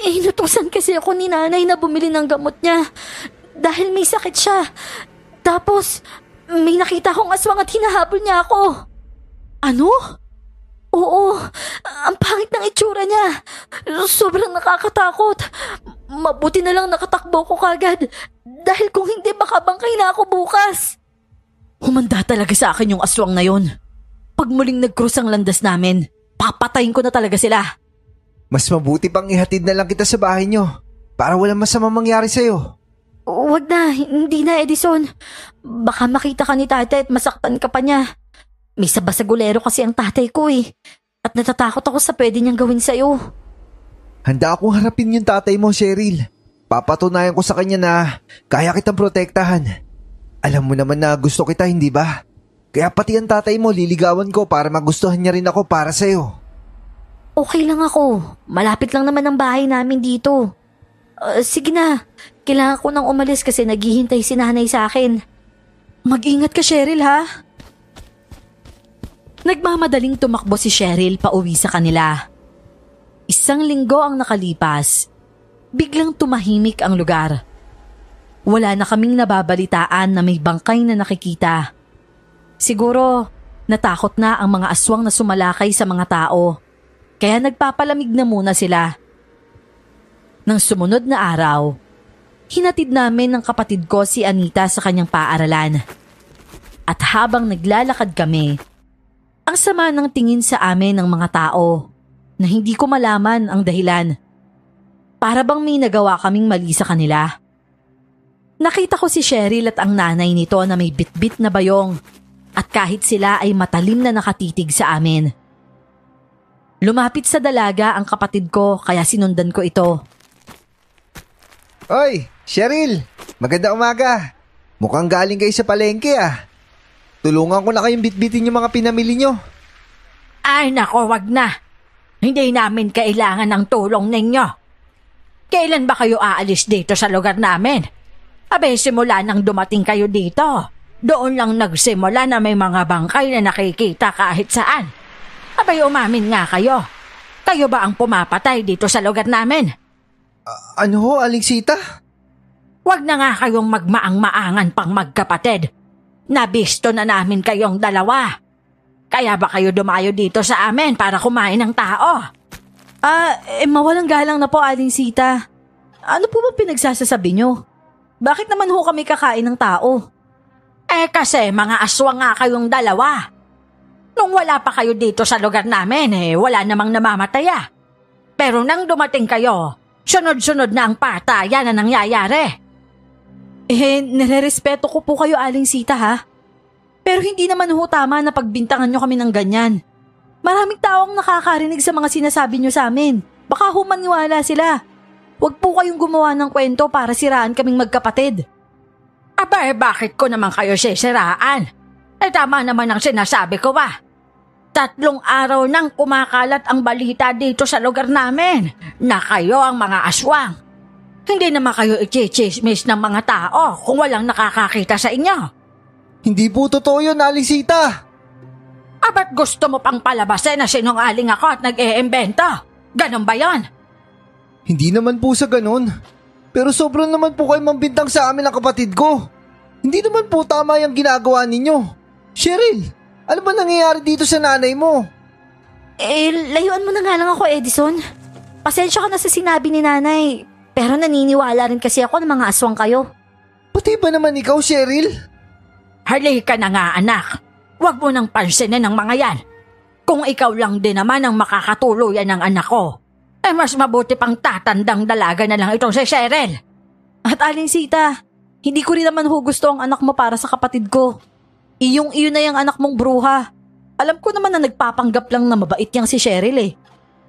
Inutusan kasi ako ni nanay na bumili ng gamot niya dahil may sakit siya. Tapos, may nakita akong aswang at hinahabol niya ako. Ano? Oo, ang pangit ng itsura niya. Sobrang nakakatakot. Mabuti na lang nakatakbo ko kagad dahil kung hindi baka bangkay na ako bukas. Humanda talaga sa akin yung aswang na yon. Pag muling nag-cross ang landas namin, papatayin ko na talaga sila. Mas mabuti pang ihatid na lang kita sa bahay nyo para walang masamang mangyari sa'yo. Huwag na, hindi na Edison. Baka makita ka ni tatay at masaktan ka pa niya. May sabasagulero kasi ang tatay ko at natatakot ako sa pwede niyang gawin sa'yo. Handa akong harapin yung tatay mo, Cheryl. Papatunayan ko sa kanya na kaya kitang protektahan. Alam mo naman na gusto kita, hindi ba? Kaya pati ang tatay mo liligawan ko para magustuhan niya rin ako para sa'yo. Okay lang ako. Malapit lang naman ang bahay namin dito. Sige na. Kailangan ko nang umalis kasi naghihintay si nanay sa akin. Mag-ingat ka, Cheryl, ha? Nagmamadaling tumakbo si Cheryl pauwi sa kanila. 1 linggo ang nakalipas. Biglang tumahimik ang lugar. Wala na kaming nababalitaan na may bangkay na nakikita. Siguro, natakot na ang mga aswang na sumalakay sa mga tao. Kaya nagpapalamig na muna sila. Nang sumunod na araw, hinatid namin ng kapatid ko si Anita sa kanyang paaralan. At habang naglalakad kami, ang sama ng tingin sa amin ng mga tao na hindi ko malaman ang dahilan. Para bang may nagawa kaming mali sa kanila. Nakita ko si Cheryl at ang nanay nito na may bitbit na bayong at kahit sila ay matalim na nakatitig sa amin. Lumapit sa dalaga ang kapatid ko kaya sinundan ko ito. Oy, Cheryl! Magandang umaga! Mukhang galing kayo sa palengke Tulungan ko na kayong bitbitin yung mga pinamili nyo. Ay nako, wag na. Hindi namin kailangan ng tulong ninyo. Kailan ba kayo aalis dito sa lugar namin? Abay, simula nang dumating kayo dito, doon lang nagsimula na may mga bangkay na nakikita kahit saan. Abay, umamin nga kayo. Kayo ba ang pumapatay dito sa lugar namin? Ano ho, Aling Sita? Wag na nga kayong magmaang-maangan pang magkapatid. Nabisto na namin kayong dalawa. Kaya ba kayo dumayo dito sa amin para kumain ng tao? Mawalang galang na po, Aling Sita. Ano po ba pinagsasasabi nyo? Bakit naman ho kami kakain ng tao? Kasi mga aswang nga kayong dalawa. Nung wala pa kayo dito sa lugar namin, wala namang namamatay. Pero nang dumating kayo, sunod-sunod na ang patayan na nangyayari. Nire-respeto ko po kayo, Aling Sita, ha? Pero hindi naman ho tama na pagbintangan nyo kami ng ganyan. Maraming taong nakakarinig sa mga sinasabi nyo sa amin. Baka ho maniwala sila. Huwag po kayong gumawa ng kwento para siraan kaming magkapatid. Abay, bakit ko naman kayo sisiraan? Tama naman ang sinasabi ko 3 araw nang kumakalat ang balita dito sa lugar namin na kayo ang mga aswang. Hindi naman kayo i-chismis ng mga tao kung walang nakakakita sa inyo. Hindi po totoo yun, Aling Sita. Ba't gusto mo pang palabasin na sinungaling ako at nag-iimbento? Ganon ba yon? Hindi naman po sa ganun. Pero sobrang naman po kayo mambintang sa amin ng kapatid ko. Hindi naman po tama yung ginagawa ninyo. Cheryl, ano ba nangyayari dito sa nanay mo? Layuan mo na nga lang ako, Edison. Pasensya ka na sa sinabi ni nanay. Pero naniniwala rin kasi ako ng mga aswang kayo. Pati ba naman ikaw, Cheryl? Halika na nga, anak. Huwag mo nang pansinin ng mga yan. Kung ikaw lang din naman ang makakatuluyan ng anak ko, mas mabuti pang tatandang dalaga na lang itong si Cheryl. At Aling Sita, hindi ko rin naman gusto ang anak mo para sa kapatid ko. Iyong iyo na yung anak mong bruha. Alam ko naman na nagpapanggap lang na mabait yang si Cheryl eh.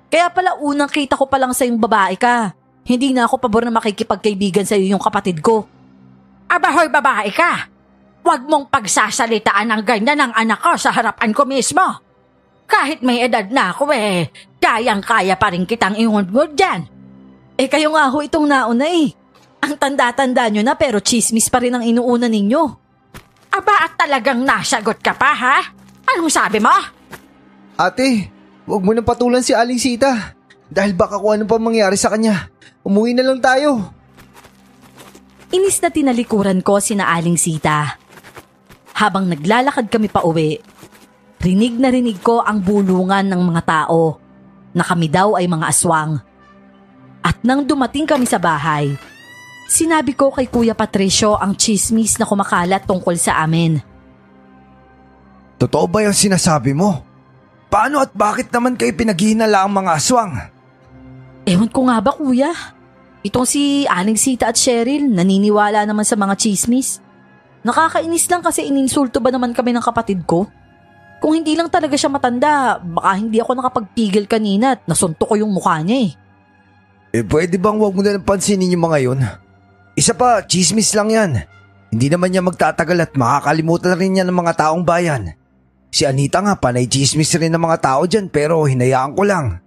Kaya pala unang kita ko pa lang sa yung babae ka. Hindi na ako pabor na makikipagkaibigan sa iyo yung kapatid ko. Hoy, babae ka! Huwag mong pagsasalitaan ng ganyan ng anak ko sa harapan ko mismo. Kahit may edad na ako kayang-kaya pa rin kitang ingod-ngod dyan. Kayo nga ho itong nauna eh. Ang tanda-tanda nyo na pero chismis pa rin ang inuuna ninyo. At talagang nasagot ka pa, ha? Anong sabi mo? Ate, huwag mo nang patulan si Aling Sita. Dahil baka kung ano pa mangyari sa kanya. Umuwi na lang tayo. Inis na tinalikuran ko sina Aling Sita. Habang naglalakad kami pa uwi, rinig na rinig ko ang bulungan ng mga tao na kami daw ay mga aswang. At nang dumating kami sa bahay, sinabi ko kay Kuya Patricio ang chismis na kumakalat tungkol sa amin. Totoo ba yung sinasabi mo? Paano at bakit naman kayo pinaghihinala ang mga aswang? Ewan ko nga ba, Kuya? Itong si Aling Sita at Cheryl naniniwala naman sa mga chismis. Nakakainis lang kasi ininsulto ba naman kami ng kapatid ko? Kung hindi lang talaga siya matanda, baka hindi ako nakapagpigil kanina at nasunto ko yung mukha niya eh. Pwede bang huwag mo na lang pansinin yung mga yun? Isa pa, chismis lang yan. Hindi naman niya magtatagal at makakalimutan na rin niya ng mga taong bayan. Si Anita nga panay chismis rin ng mga tao dyan pero hinayaan ko lang.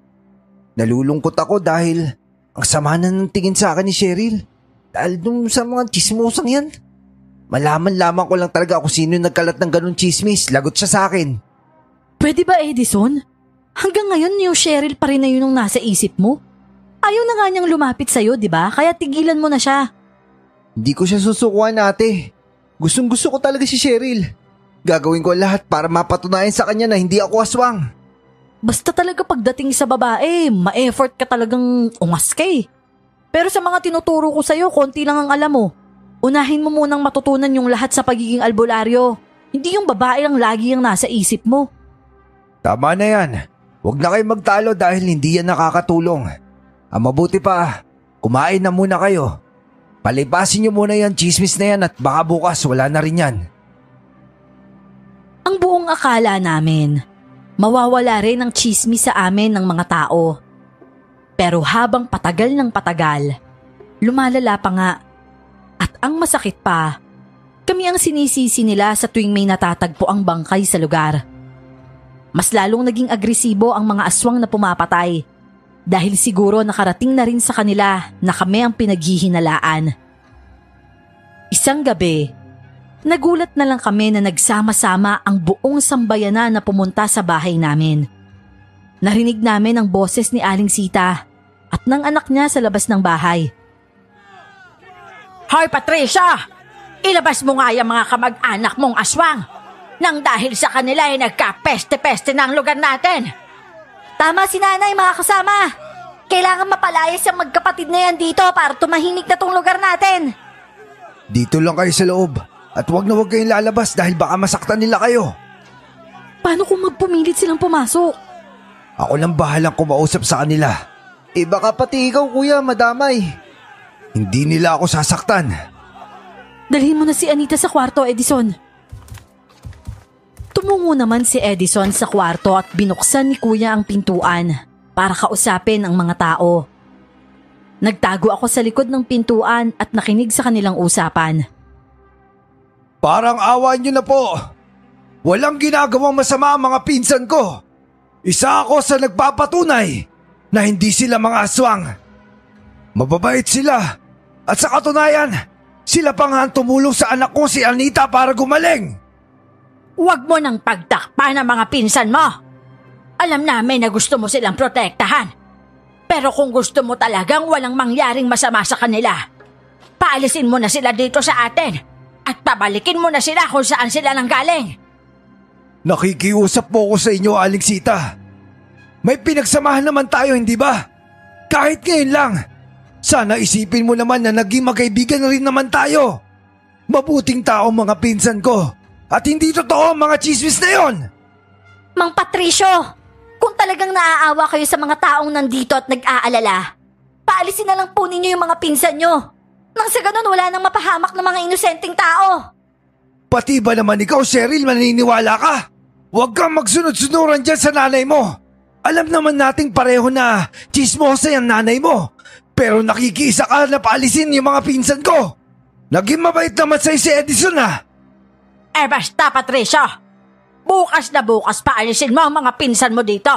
Nalulungkot ako dahil ang sama na ng tingin sa akin ni Cheryl. Dahil dun sa mga chismosang yan. Malaman lamang ko lang talaga kung sino yung nagkalat ng ganun chismis. Lagot siya sa akin. Pwede ba, Edison? Hanggang ngayon yung Cheryl pa rin na yun ang nasa isip mo? Ayaw na nga niyang lumapit sa'yo, di ba? Kaya tigilan mo na siya. Hindi ko siya susukuan, ate. Gustong gusto ko talaga si Cheryl. Gagawin ko lahat para mapatunayan sa kanya na hindi ako aswang. Basta talaga pagdating sa babae, ma-effort ka talagang ungas ka eh. Pero sa mga tinuturo ko sa'yo, konti lang ang alam mo. Unahin mo munang matutunan yung lahat sa pagiging albularyo. Hindi yung babae lang lagi ang nasa isip mo. Tama na yan. Huwag na kayo magtalo dahil hindi yan nakakatulong. Ang mabuti pa, kumain na muna kayo. Palipasin niyo muna yan chismis na yan at baka bukas wala na rin yan. Ang buong akala namin, mawawala rin ang chismis sa amin ng mga tao. Pero habang patagal ng patagal, lumalala pa nga. At ang masakit pa, kami ang sinisisi nila sa tuwing may natatagpo ang bangkay sa lugar. Mas lalong naging agresibo ang mga aswang na pumapatay dahil siguro nakarating na rin sa kanila na kami ang pinaghihinalaan. Isang gabi, nagulat na lang kami na nagsama-sama ang buong sambayanan na pumunta sa bahay namin. Narinig namin ang boses ni Aling Sita at ng anak niya sa labas ng bahay. Hoy, Patricia! Ilabas mo nga yung mga kamag-anak mong aswang nang dahil sa kanila ay nagka-peste-peste na ang lugar natin. Tama si nanay, mga kasama. Kailangan mapalayas ang magkapatid na yan dito para tumahimik na tong lugar natin. Dito lang kayo sa loob at huwag na huwag kayong lalabas dahil baka masaktan nila kayo. Paano kung magpumilit silang pumasok? Ako lang bahalang kumausap sa kanila. Baka pati ikaw, kuya, madamay. Hindi nila ako sasaktan. Dalhin mo na si Anita sa kwarto, Edison. Tumungo naman si Edison sa kwarto at binuksan ni Kuya ang pintuan para kausapin ang mga tao. Nagtago ako sa likod ng pintuan at nakinig sa kanilang usapan. Parang awa niyo na po. Walang ginagawang masama ang mga pinsan ko. Isa ako sa nagpapatunay na hindi sila mga aswang. Mababait sila At sa katunayan, sila pa nga ang tumulong sa anak ko si Anita para gumaling. Huwag mo nang pagtakpa ng mga pinsan mo. Alam namin na gusto mo silang protektahan. Pero kung gusto mo talagang walang mangyaring masama sa kanila, paalisin mo na sila dito sa atin at pabalikin mo na sila kung saan sila nanggaling. Nakikiusap po ko sa inyo, Aling Sita. May pinagsamahan naman tayo, hindi ba? Kahit ngayon lang. Sana isipin mo naman na naging magkaibigan na rin naman tayo. Mabuting tao mga pinsan ko. At hindi totoo ang mga chismis na yon. Mang Patricio, kung talagang naaawa kayo sa mga taong nandito at nag-aalala, paalisin na lang po ninyo yung mga pinsan nyo. Nang sa ganun wala nang mapahamak ng mga inosenteng tao. Pati ba naman ikaw, Cheryl, maniniwala ka? Huwag kang magsunod-sunuran dyan sa nanay mo. Alam naman nating pareho na chismosa yung nanay mo. Pero nakikiisa ka na paalisin yung mga pinsan ko. Naging mabait naman sa'yo si Edison Basta Patricio, bukas na bukas paalisin mo ang mga pinsan mo dito.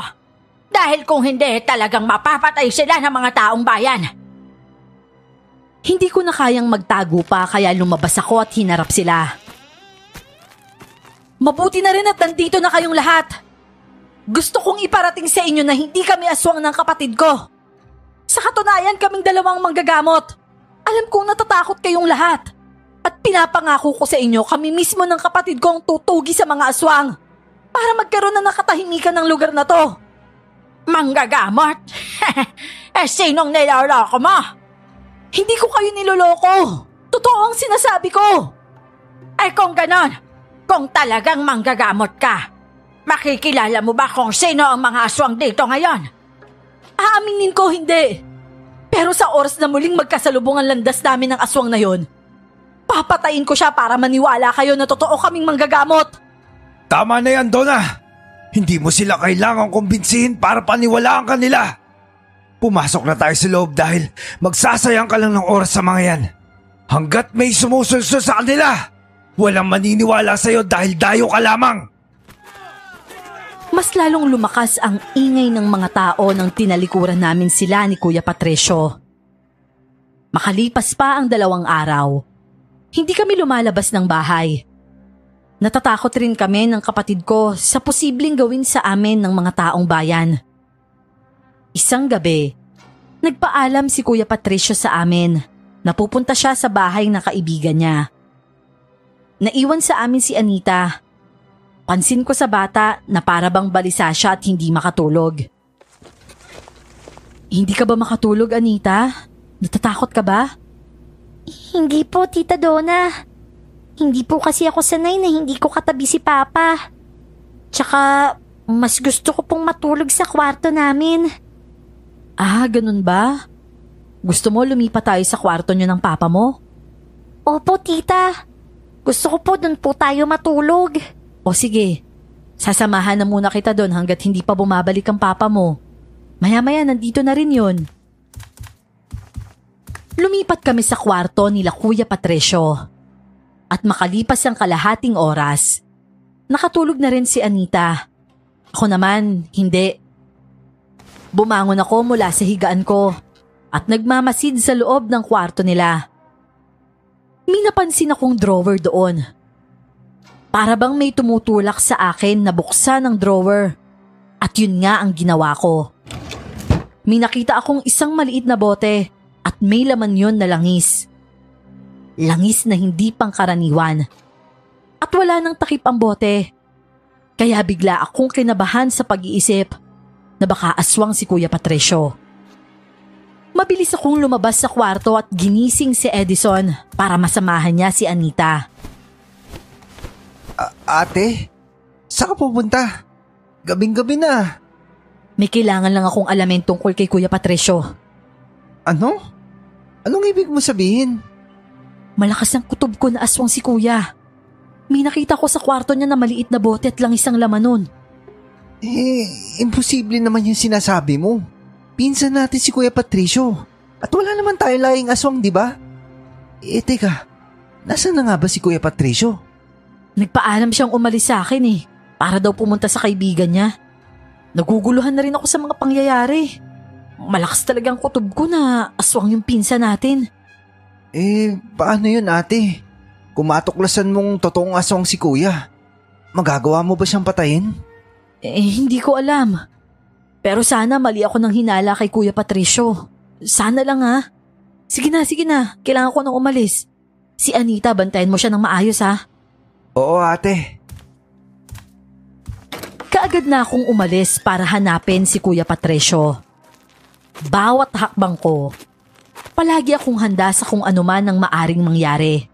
Dahil kung hindi talagang mapapatay sila ng mga taong bayan. Hindi ko na kayang magtago pa kaya lumabas ako at hinarap sila. Mabuti na rin at nandito na kayong lahat. Gusto kong iparating sa inyo na hindi kami aswang ng kapatid ko. Sa katunayan kaming dalawang manggagamot. Alam kong natatakot kayong lahat. At pinapangako ko sa inyo kami mismo ng kapatid ko ang tutugi sa mga aswang para magkaroon na nakatahimikan ng lugar na to. Manggagamot? Sinong niloloko mo? Hindi ko kayo niloloko. Totoo ang sinasabi ko. Kung ganon, kung talagang manggagamot ka, makikilala mo ba kung sino ang mga aswang dito ngayon? Aaminin ko hindi. Pero sa oras na muling magkasalubong ang landas namin ng aswang na yon, papatayin ko siya para maniwala kayo na totoo kaming manggagamot. Tama na yan, Donna. Hindi mo sila kailangang kumbinsihin para paniwalaan ka nila. Pumasok na tayo sa loob dahil magsasayang ka lang ng oras sa mga yan. Hanggat may sumusulso sa kanila, walang maniniwala sa'yo dahil dayo ka lamang. Mas lalong lumakas ang ingay ng mga tao nang tinalikuran namin sila ni Kuya Patricio. Makalipas pa ang 2 araw, hindi kami lumalabas ng bahay. Natatakot rin kami ng kapatid ko sa posibleng gawin sa amin ng mga taong bayan. Isang gabi, nagpaalam si Kuya Patricio sa amin na pupunta siya sa bahay ng kaibigan niya. Naiwan sa amin si Anita. Pansin ko sa bata na para bang balisa siya at hindi makatulog. Hindi ka ba makatulog, Anita? Natatakot ka ba? Hindi po, Tita Donna. Hindi po kasi ako sanay na hindi ko katabi si Papa. Tsaka, mas gusto ko pong matulog sa kwarto namin. Ganun ba? Gusto mo lumipat tayo sa kwarto niyo ng Papa mo? Opo, Tita. Gusto ko po doon po tayo matulog. O sige, sasamahan na muna kita doon hanggat hindi pa bumabalik ang Papa mo. Maya-maya nandito na rin yun. Lumipat kami sa kwarto nila Kuya Patricio. At makalipas ang kalahating oras, nakatulog na rin si Anita. Ako naman, hindi. Bumangon ako mula sa higaan ko at nagmamasid sa loob ng kwarto nila. May napansin akong drawer doon. Para bang may tumutulak sa akin na buksan ang drawer. At yun nga ang ginawa ko. May nakita akong isang maliit na bote at may laman yun na langis. Langis na hindi pangkaraniwan. At wala nang takip ang bote. Kaya bigla akong kinabahan sa pag-iisip na baka aswang si Kuya Patricio. Mabilis akong lumabas sa kwarto at ginising si Edison para masamahan niya si Anita. Ate, saan ka pupunta? Gabing-gabi na. May kailangan lang akong alamin tungkol kay Kuya Patricio. Ano? Anong ibig mo sabihin? Malakas ang kutob ko na aswang si Kuya. May nakita ko sa kwarto niya na maliit na bote at langis ang laman nun. Imposible naman yung sinasabi mo. Pinsan natin si Kuya Patricio. At wala naman tayo laing aswang, di ba? Teka, nasaan na nga ba si Kuya Patricio? Nagpaalam siyang umalis sa akin para daw pumunta sa kaibigan niya. Naguguluhan na rin ako sa mga pangyayari. Malakas talagang kutob ko na aswang yung pinsan natin. Paano yun ate? Kung matuklasan mong totoong aswang si kuya, magagawa mo ba siyang patayin? Hindi ko alam. Pero sana mali ako ng hinala kay Kuya Patricio. Sana lang ha. Sige na. Kailangan ko nang umalis. Si Anita, bantayan mo siya ng maayos ha. Oo ate. Kaagad na akong umalis para hanapin si Kuya Patricio. Bawat hakbang ko, palagi akong handa sa kung anuman ang maaring mangyari.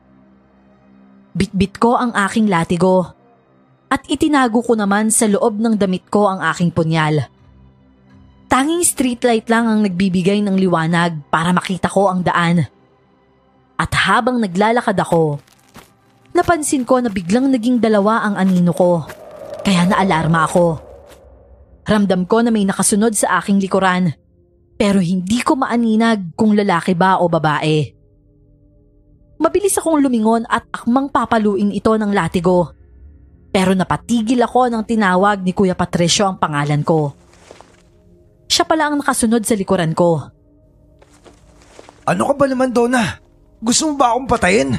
Bitbit ko ang aking latigo at itinago ko naman sa loob ng damit ko ang aking punyal. Tanging streetlight lang ang nagbibigay ng liwanag para makita ko ang daan. At habang naglalakad ako, napansin ko na biglang naging dalawa ang anino ko, kaya naalarma ako. Ramdam ko na may nakasunod sa aking likuran, pero hindi ko maaninag kung lalaki ba o babae. Mabilis akong lumingon at akmang papaluin ito ng latigo. Pero napatigil ako nang tinawag ni Kuya Patricio ang pangalan ko. Siya pala ang nakasunod sa likuran ko. Ano ka ba naman, Donna? Gusto mo ba akong patayin?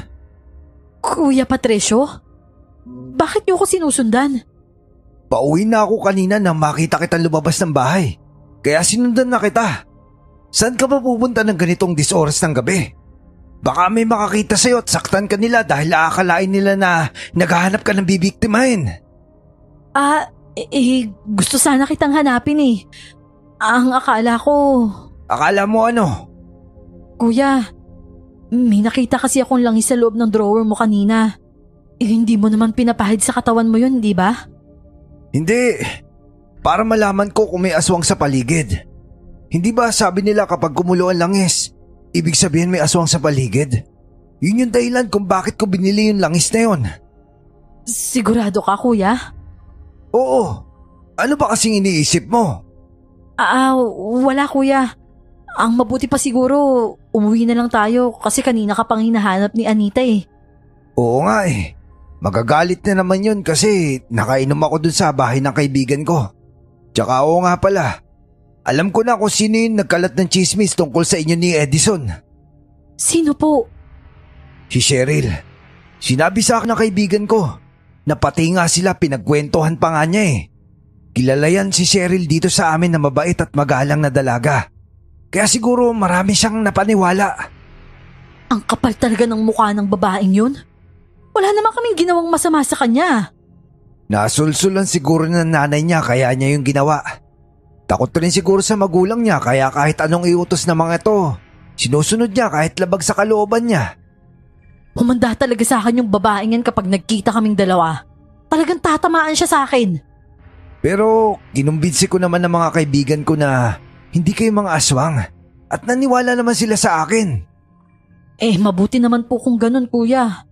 Kuya Patricio? Bakit niyo ko sinusundan? Pauwi na ako kanina nang makita kitang lumabas ng bahay. Kaya sinundan na kita. Saan ka ba pupunta ng ganitong disoras ng gabi? Baka may makakita sa'yo at saktan ka nila dahil aakalain nila na naghahanap ka ng bibiktimahin. Gusto sana kitang hanapin eh. Ang akala ko... Akala mo ano? Kuya, may nakita kasi akong langis sa loob ng drawer mo kanina. Hindi mo naman pinapahid sa katawan mo yun, di ba? Hindi. Para malaman ko kung may aswang sa paligid. Hindi ba sabi nila kapag kumulo ang langis, ibig sabihin may aswang sa paligid? Yun yung dahilan kung bakit ko binili yung langis na yun. Sigurado ka, kuya? Oo. Ano ba kasing iniisip mo? Wala kuya. Ang mabuti pa siguro, umuwi na lang tayo kasi kanina ka pang hinahanap ni Anita eh. Oo nga eh. Magagalit na naman yun kasi nakainom ako dun sa bahay ng kaibigan ko. Tsaka oo nga pala. Alam ko na kung sino yung nagkalat ng chismis tungkol sa inyo ni Edison. Sino po? Si Cheryl. Sinabi sa akin ng kaibigan ko na pati nga sila pinagkwentuhan pa nga niya eh. Kilala yan si Cheryl dito sa amin na mabait at magalang na dalaga. Kaya siguro marami siyang napaniwala. Ang kapal talaga ng mukha ng babaeng yun. Wala naman kaming ginawang masama sa kanya. Nasulsulan siguro ng nanay niya kaya niya yung ginawa. Takot rin siguro sa magulang niya kaya kahit anong iutos ng mga ito, sinusunod niya kahit labag sa kalooban niya. Humanda talaga sa akin yung babaeng yan kapag nagkita kaming dalawa. Talagang tatamaan siya sa akin. Pero kinumbinsi ko naman ng mga kaibigan ko na hindi kayo mga aswang at naniwala naman sila sa akin. Mabuti naman po kung ganun, kuya.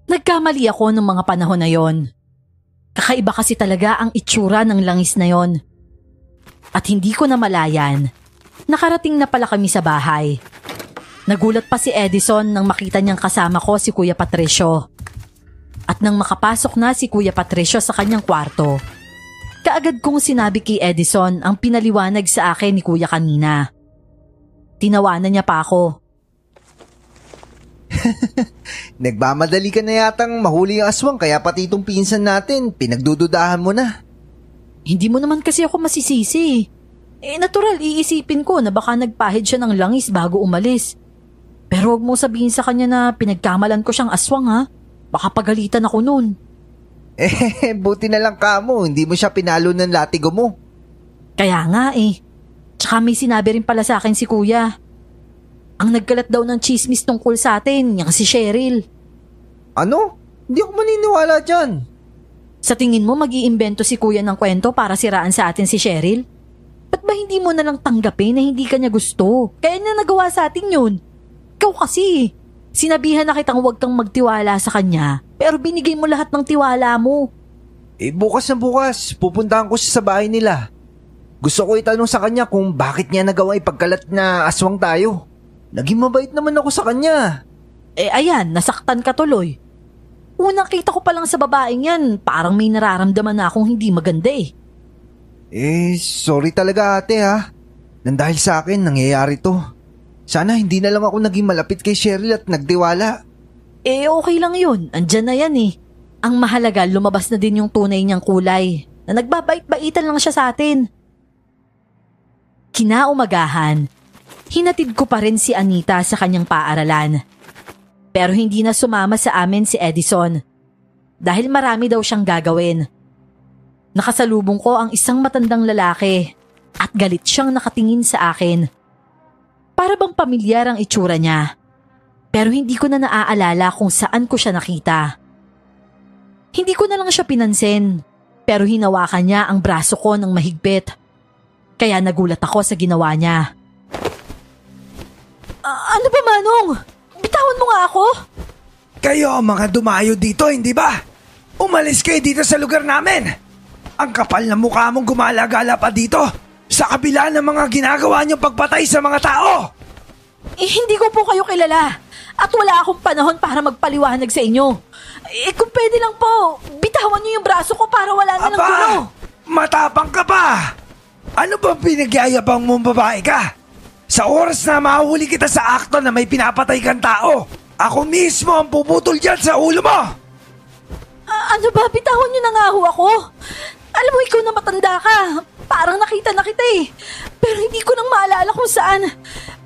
Nagkamali ako ng mga panahon na yon. Kakaiba kasi talaga ang itsura ng langis na yon. At hindi ko na malayan, nakarating na pala kami sa bahay. Nagulat pa si Edison nang makita niyang kasama ko si Kuya Patricio. At nang makapasok na si Kuya Patricio sa kanyang kwarto, kaagad kong sinabi kay Edison ang pinaliwanag sa akin ni Kuya kanina. Tinawanan niya pa ako. Nagmamadali ka na yatang mahuli ang aswang kaya pati itong pinsan natin, pinagdududahan mo na. Hindi mo naman kasi ako masisisi. Natural, iisipin ko na baka nagpahid siya ng langis bago umalis. Pero huwag mong sabihin sa kanya na pinagkamalan ko siyang aswang ha. Baka pagalitan ako nun. Buti na lang kamo, hindi mo siya pinalo ng latigo mo. Kaya nga eh. Tsaka may sinabi rin pala sa akin si kuya. Ang nagkalat daw ng chismis tungkol sa atin, yung si Cheryl. Ano? Hindi ako maniniwala dyan. Sa tingin mo mag-iimbento si kuya ng kwento para siraan sa atin si Cheryl? Ba't ba hindi mo na lang tanggapin na hindi ka niya gusto? Kaya niya nagawa sa atin yun. Ikaw kasi, sinabihan na kitang huwag kang magtiwala sa kanya, pero binigay mo lahat ng tiwala mo. Bukas na bukas, pupuntahan ko siya sa bahay nila. Gusto ko itanong sa kanya kung bakit niya nagawa ipagkalat na aswang tayo. Naging mabait naman ako sa kanya. Ayan, nasaktan ka tuloy. Unang kita ko pa lang sa babaeng yan, parang may nararamdaman na akong hindi maganda eh. Sorry talaga ate ha. Nang dahil sa akin, nangyayari to. Sana hindi na lang ako naging malapit kay Cheryl at nagtiwala. Okay lang yun. Andyan na yan eh. Ang mahalaga, lumabas na din yung tunay niyang kulay na nagbabait-baitan lang siya sa atin. Kinaumagahan, hinatid ko pa rin si Anita sa kanyang paaralan. Pero hindi na sumama sa amin si Edison dahil marami daw siyang gagawin. Nakasalubong ko ang isang matandang lalaki at galit siyang nakatingin sa akin. Para bang pamilyar ang itsura niya. Pero hindi ko na naaalala kung saan ko siya nakita. Hindi ko na lang siya pinansin, pero hinawakan niya ang braso ko ng mahigpit. Kaya nagulat ako sa ginawa niya. Ano ba, Manong? Bitawan mo nga ako? Kayo mga dumayo dito, hindi ba? Umalis kayo dito sa lugar namin. Ang kapal na mukha mong gumala-gala pa dito sa kabila ng mga ginagawa niyong pagpatay sa mga tao. Hindi ko po kayo kilala at wala akong panahon para magpaliwanag sa inyo. Kung pwede lang po, bitawan niyo yung braso ko para wala na ng gulo. Matapang ka pa! Ano ba pinagyayabang mong babae ka? Sa oras na mahuli kita sa akto na may pinapatay kang tao, ako mismo ang puputol dyan sa ulo mo! Ano ba? Bitawan niyo na nga ho ako. Alam mo, ikaw na matanda ka. Parang nakita na kita eh. Pero hindi ko nang maalala kung saan.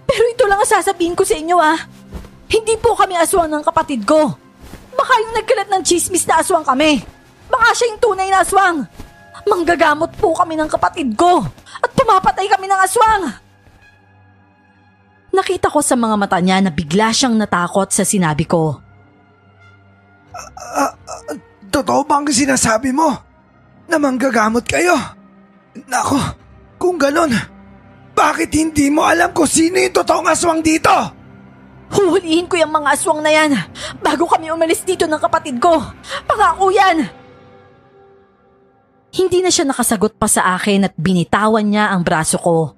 Pero ito lang ang sasabihin ko sa inyo Hindi po kami aswang ng kapatid ko. Baka yung nagkalat ng chismis na aswang kami. Baka siya yung tunay na aswang. Manggagamot po kami ng kapatid ko. At pumapatay kami ng aswang. Nakita ko sa mga mata niya na bigla siyang natakot sa sinabi ko. Totoo bang sinasabi mo na manggagamot kayo? Nako, kung ganon, bakit hindi mo alam kung sino yung totoong aswang dito? Huhulihin ko yung mga aswang na yan bago kami umalis dito ng kapatid ko. Pangako yan! Hindi na siya nakasagot pa sa akin at binitawan niya ang braso ko.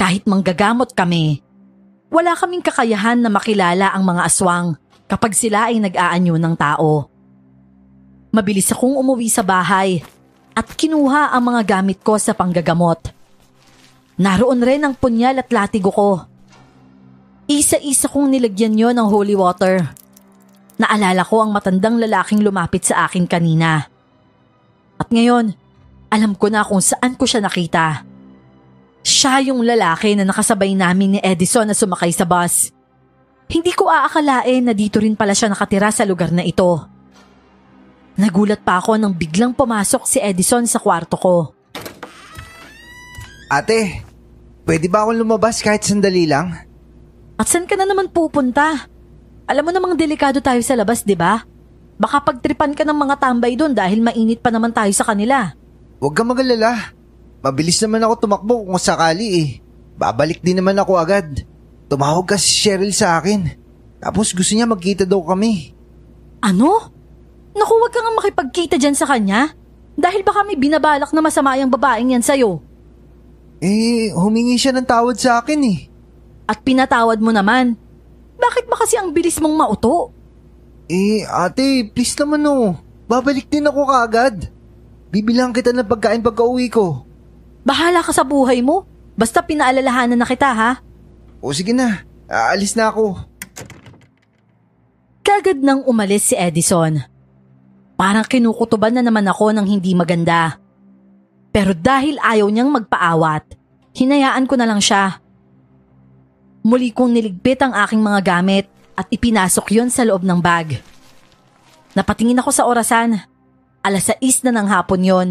Kahit manggagamot kami, wala kaming kakayahan na makilala ang mga aswang kapag sila ay nag-aanyo ng tao. Mabilis akong umuwi sa bahay at kinuha ang mga gamit ko sa panggagamot. Naroon rin ang punyal at latigo ko. Isa-isa kong nilagyan yon ng holy water. Naalala ko ang matandang lalaking lumapit sa akin kanina. At ngayon, alam ko na kung saan ko siya nakita. Siya yung lalaki na nakasabay namin ni Edison na sumakay sa bus. Hindi ko aakalain na dito rin pala siya nakatira sa lugar na ito. Nagulat pa ako nang biglang pumasok si Edison sa kwarto ko. Ate, pwede ba akong lumabas kahit sandali lang? At saan ka na naman pupunta? Alam mo namang delikado tayo sa labas, di ba? Baka pagtripan ka ng mga tambay doon dahil mainit pa naman tayo sa kanila. Huwag kang magalala. Mabilis naman ako tumakbo kung sakali eh. Babalik din naman ako agad. Tumawag kasi si Cheryl sa akin. Tapos gusto niya magkita daw kami. Ano? Naku, huwag ka nga makipagkita dyan sa kanya. Dahil baka may binabalak na masama yung babaeng yan sa'yo. Humingi siya ng tawad sa akin eh. At pinatawad mo naman. Bakit ba kasi ang bilis mong mauto? Ate, please naman oh. Babalik din ako kaagad. Bibilang kita ng pagkain pagka-uwi ko. Bahala ka sa buhay mo. Basta pinaalalahanan na kita, ha? O sige na, aalis na ako. Kagad nang umalis si Edison. Parang kinukutuban na naman ako ng hindi maganda. Pero dahil ayaw niyang magpaawat, hinayaan ko na lang siya. Muli kong niligpit ang aking mga gamit at ipinasok yon sa loob ng bag. Napatingin ako sa orasan. 6:00 na ng hapon yon.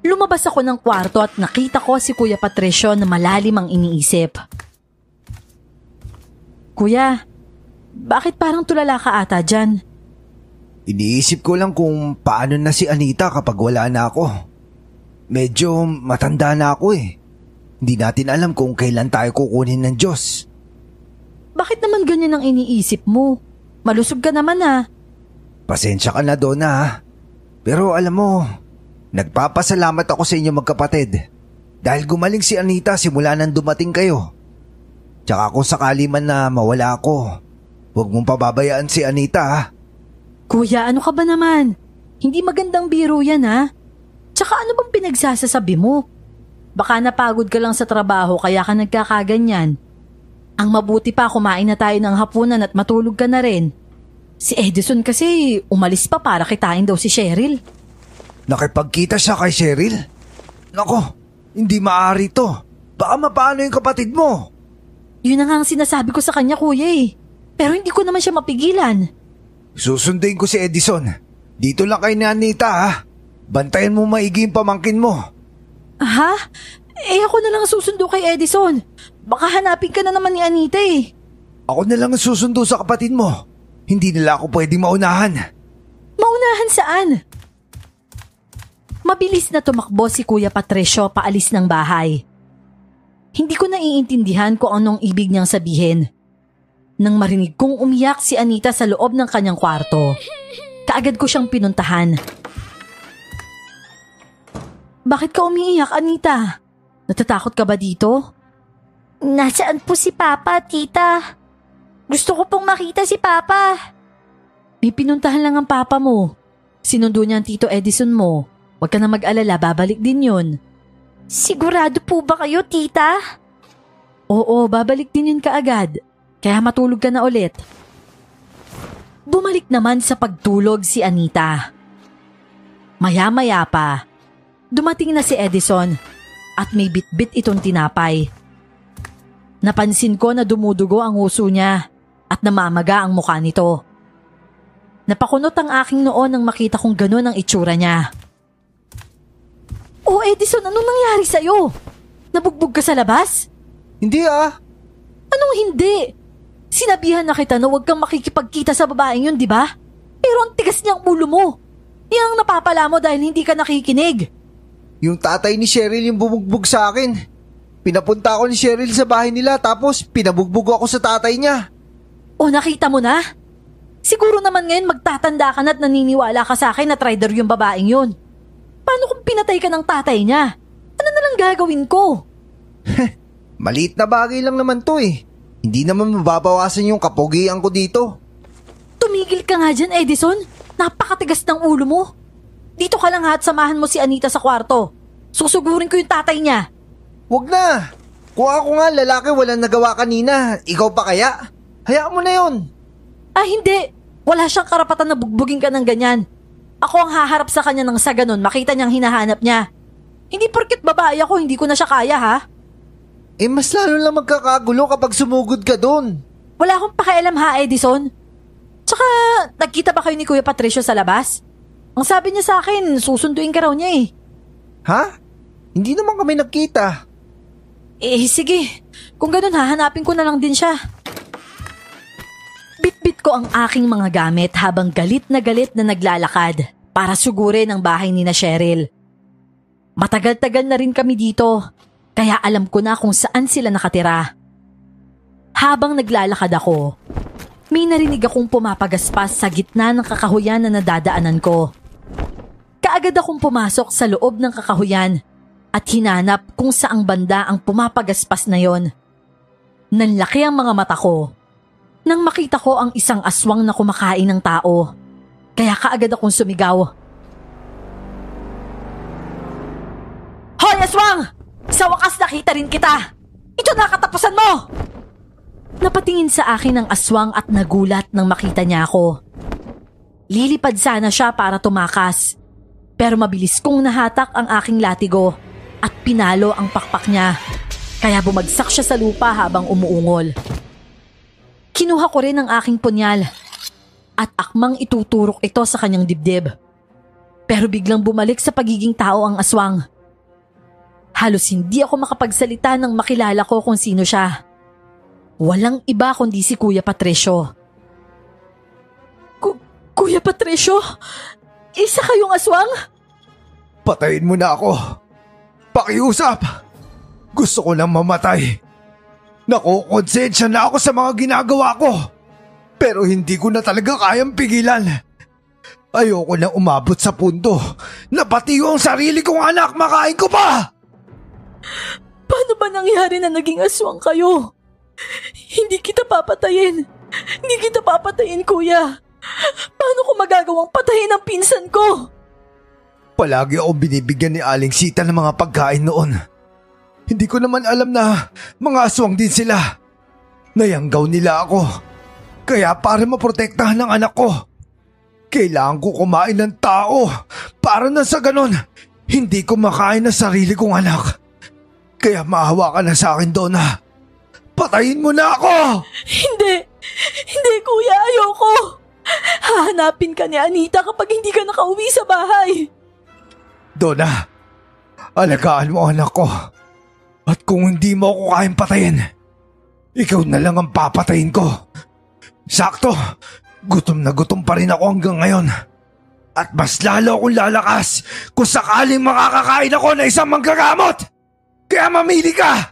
Lumabas ako ng kwarto at nakita ko si Kuya Patricio na malalim ang iniisip. Kuya, bakit parang tulala ka ata dyan? Iniisip ko lang kung paano na si Anita kapag wala na ako. Medyo matanda na ako eh. Hindi natin alam kung kailan tayo kukunin ng Diyos. Bakit naman ganyan ang iniisip mo? Malusog ka naman ah. Pasensya ka na, Donna ha. Pero alam mo, nagpapasalamat ako sa inyo magkapatid. Dahil gumaling si Anita simula nang dumating kayo. Tsaka kung sakali man na mawala ako, huwag mong pababayaan si Anita ha. Kuya, ano ka ba naman? Hindi magandang biro yan ha. Tsaka ano bang pinagsasasabi mo? Baka napagod ka lang sa trabaho kaya ka nagkakaganyan. Ang mabuti pa kumain na tayo ng hapunan at matulog ka na rin. Si Edison kasi umalis pa para kitain daw si Cheryl. Nakipagkita siya kay Cheryl? Nako, hindi maaari to. Baka mapaano yung kapatid mo. Yun na nga ang sinasabi ko sa kanya, kuya eh. Pero hindi ko naman siya mapigilan. Susundin ko si Edison. Dito lang kay Anita ha. Bantayan mo maigi yung pamangkin mo. Ha? Ako na lang susundo kay Edison. Baka hanapin ka na naman ni Anita eh. Ako na lang ang susundo sa kapatid mo. Hindi nila ako pwedeng maunahan. Maunahan saan? Mabilis na tumakbo si Kuya Patricio paalis ng bahay. Hindi ko naiintindihan kung anong ibig niyang sabihin. Nang marinig kong umiyak si Anita sa loob ng kanyang kwarto, kaagad ko siyang pinuntahan. Bakit ka umiiyak, Anita? Natatakot ka ba dito? Nasaan po si Papa, tita? Gusto ko pong makita si Papa. May pinuntahan lang ang papa mo. Sinundo niya ang Tito Edison mo. Huwag ka na mag-alala, babalik din yun. Sigurado po ba kayo, tita? Oo, babalik din yun kaagad. Kaya matulog ka na ulit. Bumalik naman sa pagtulog si Anita. Maya-maya pa, dumating na si Edison at may bitbit itong tinapay. Napansin ko na dumudugo ang uso niya at namamaga ang mukha nito. Napakunot ang aking noo nang makita kong gano'n ang itsura niya. Oh Edison, anong nangyari sa'yo? Nabugbog ka sa labas? Hindi ah. Anong hindi? Sinabihan na kita na huwag kang makikipagkita sa babaeng yun, di ba? Pero ang tigas niyang ulo mo. Yan ang napapala mo dahil hindi ka nakikinig. Yung tatay ni Cheryl yung bumugbog sa akin. Pinapunta ako ni Cheryl sa bahay nila tapos pinabugbog ako sa tatay niya. O nakita mo na? Siguro naman ngayon magtatanda ka na at naniniwala ka sa akin na traitor yung babaeng yun. Paano kung pinatay ka ng tatay niya? Ano na lang gagawin ko? Maliit na bagay lang naman to eh. Hindi naman mababawasan yung kapugian ko dito. Tumigil ka nga dyan, Edison. Napakatigas ng ulo mo. Dito ka lang ha at samahan mo si Anita sa kwarto. Susugurin ko yung tatay niya. Huwag na. Kung ako nga lalaki walang nagawa kanina, ikaw pa kaya? Hayaan mo na yun. Ah, hindi. Wala siyang karapatan na bugbugin ka ng ganyan. Ako ang haharap sa kanya nang sa ganun makita niyang hinahanap niya. Hindi porket babae ako, hindi ko na siya kaya ha. Eh mas lalo lang magkakagulo kapag sumugod ka doon. Wala akong pakialam ha, Edison. Tsaka, nagkita ba kayo ni Kuya Patricio sa labas? Ang sabi niya sa akin, susunduin ka raw niya eh. Ha? Hindi naman kami nagkita. Sige. Kung ganun hahanapin ko na lang din siya. Bitbit ko ang aking mga gamit habang galit na naglalakad para sugurin ang bahay ni na Cheryl. Matagal-tagal na rin kami dito, kaya alam ko na kung saan sila nakatira. Habang naglalakad ako, may narinig akong pumapagaspas sa gitna ng kakahuyan na nadadaanan ko. Kaagad akong pumasok sa loob ng kakahuyan at hinanap kung saang banda ang pumapagaspas na yon. Nanlaki ang mga mata ko nang makita ko ang isang aswang na kumakain ng tao. Kaya kaagad akong sumigaw. Hoy, aswang! Sa wakas nakita rin kita! Ito na katapusan mo! Napatingin sa akin ang aswang at nagulat nang makita niya ako. Lilipad sana siya para tumakas. Pero mabilis kong nahatak ang aking latigo at pinalo ang pakpak niya. Kaya bumagsak siya sa lupa habang umuungol. Kinuha ko rin ang aking punyal at akmang ituturok ito sa kanyang dibdib. Pero biglang bumalik sa pagiging tao ang aswang. Halos hindi ako makapagsalita nang makilala ko kung sino siya. Walang iba kundi si Kuya Patricio. Kuya Patricio? Isa kayong aswang? Patayin mo na ako. Pakiusap. Gusto ko lang mamatay. Nakukonsensya na ako sa mga ginagawa ko. Pero hindi ko na talaga kayang pigilan. Ayoko na umabot sa punto na pati yung sarili kong anak makain ko pa. Paano ba nangyari na naging aswang kayo? Hindi kita papatayin. Hindi kita papatayin, kuya. Paano ko magagawang patayin ang pinsan ko? Palagi akong binibigyan ni Aling Sita ng mga pagkain noon. Hindi ko naman alam na mga aswang din sila. Nayanggaw nila ako. Kaya para maprotektahan ng anak ko, kailangan ko kumain ng tao para na sa ganon, hindi ko makain ng sarili kong anak. Kaya maawa ka na sa akin, Donna. Patayin mo na ako! Hindi! Hindi, kuya, ayoko! Hahanapin ka ni Anita kapag hindi ka nakauwi sa bahay. Donna, alagaan mo anak ko. At kung hindi mo ako kayang patayin, ikaw na lang ang papatayin ko. Sakto, gutom na gutom pa rin ako hanggang ngayon. At mas lalo akong lalakas kung sakaling makakakain ako na isang manggagamot. Kaya mamili ka!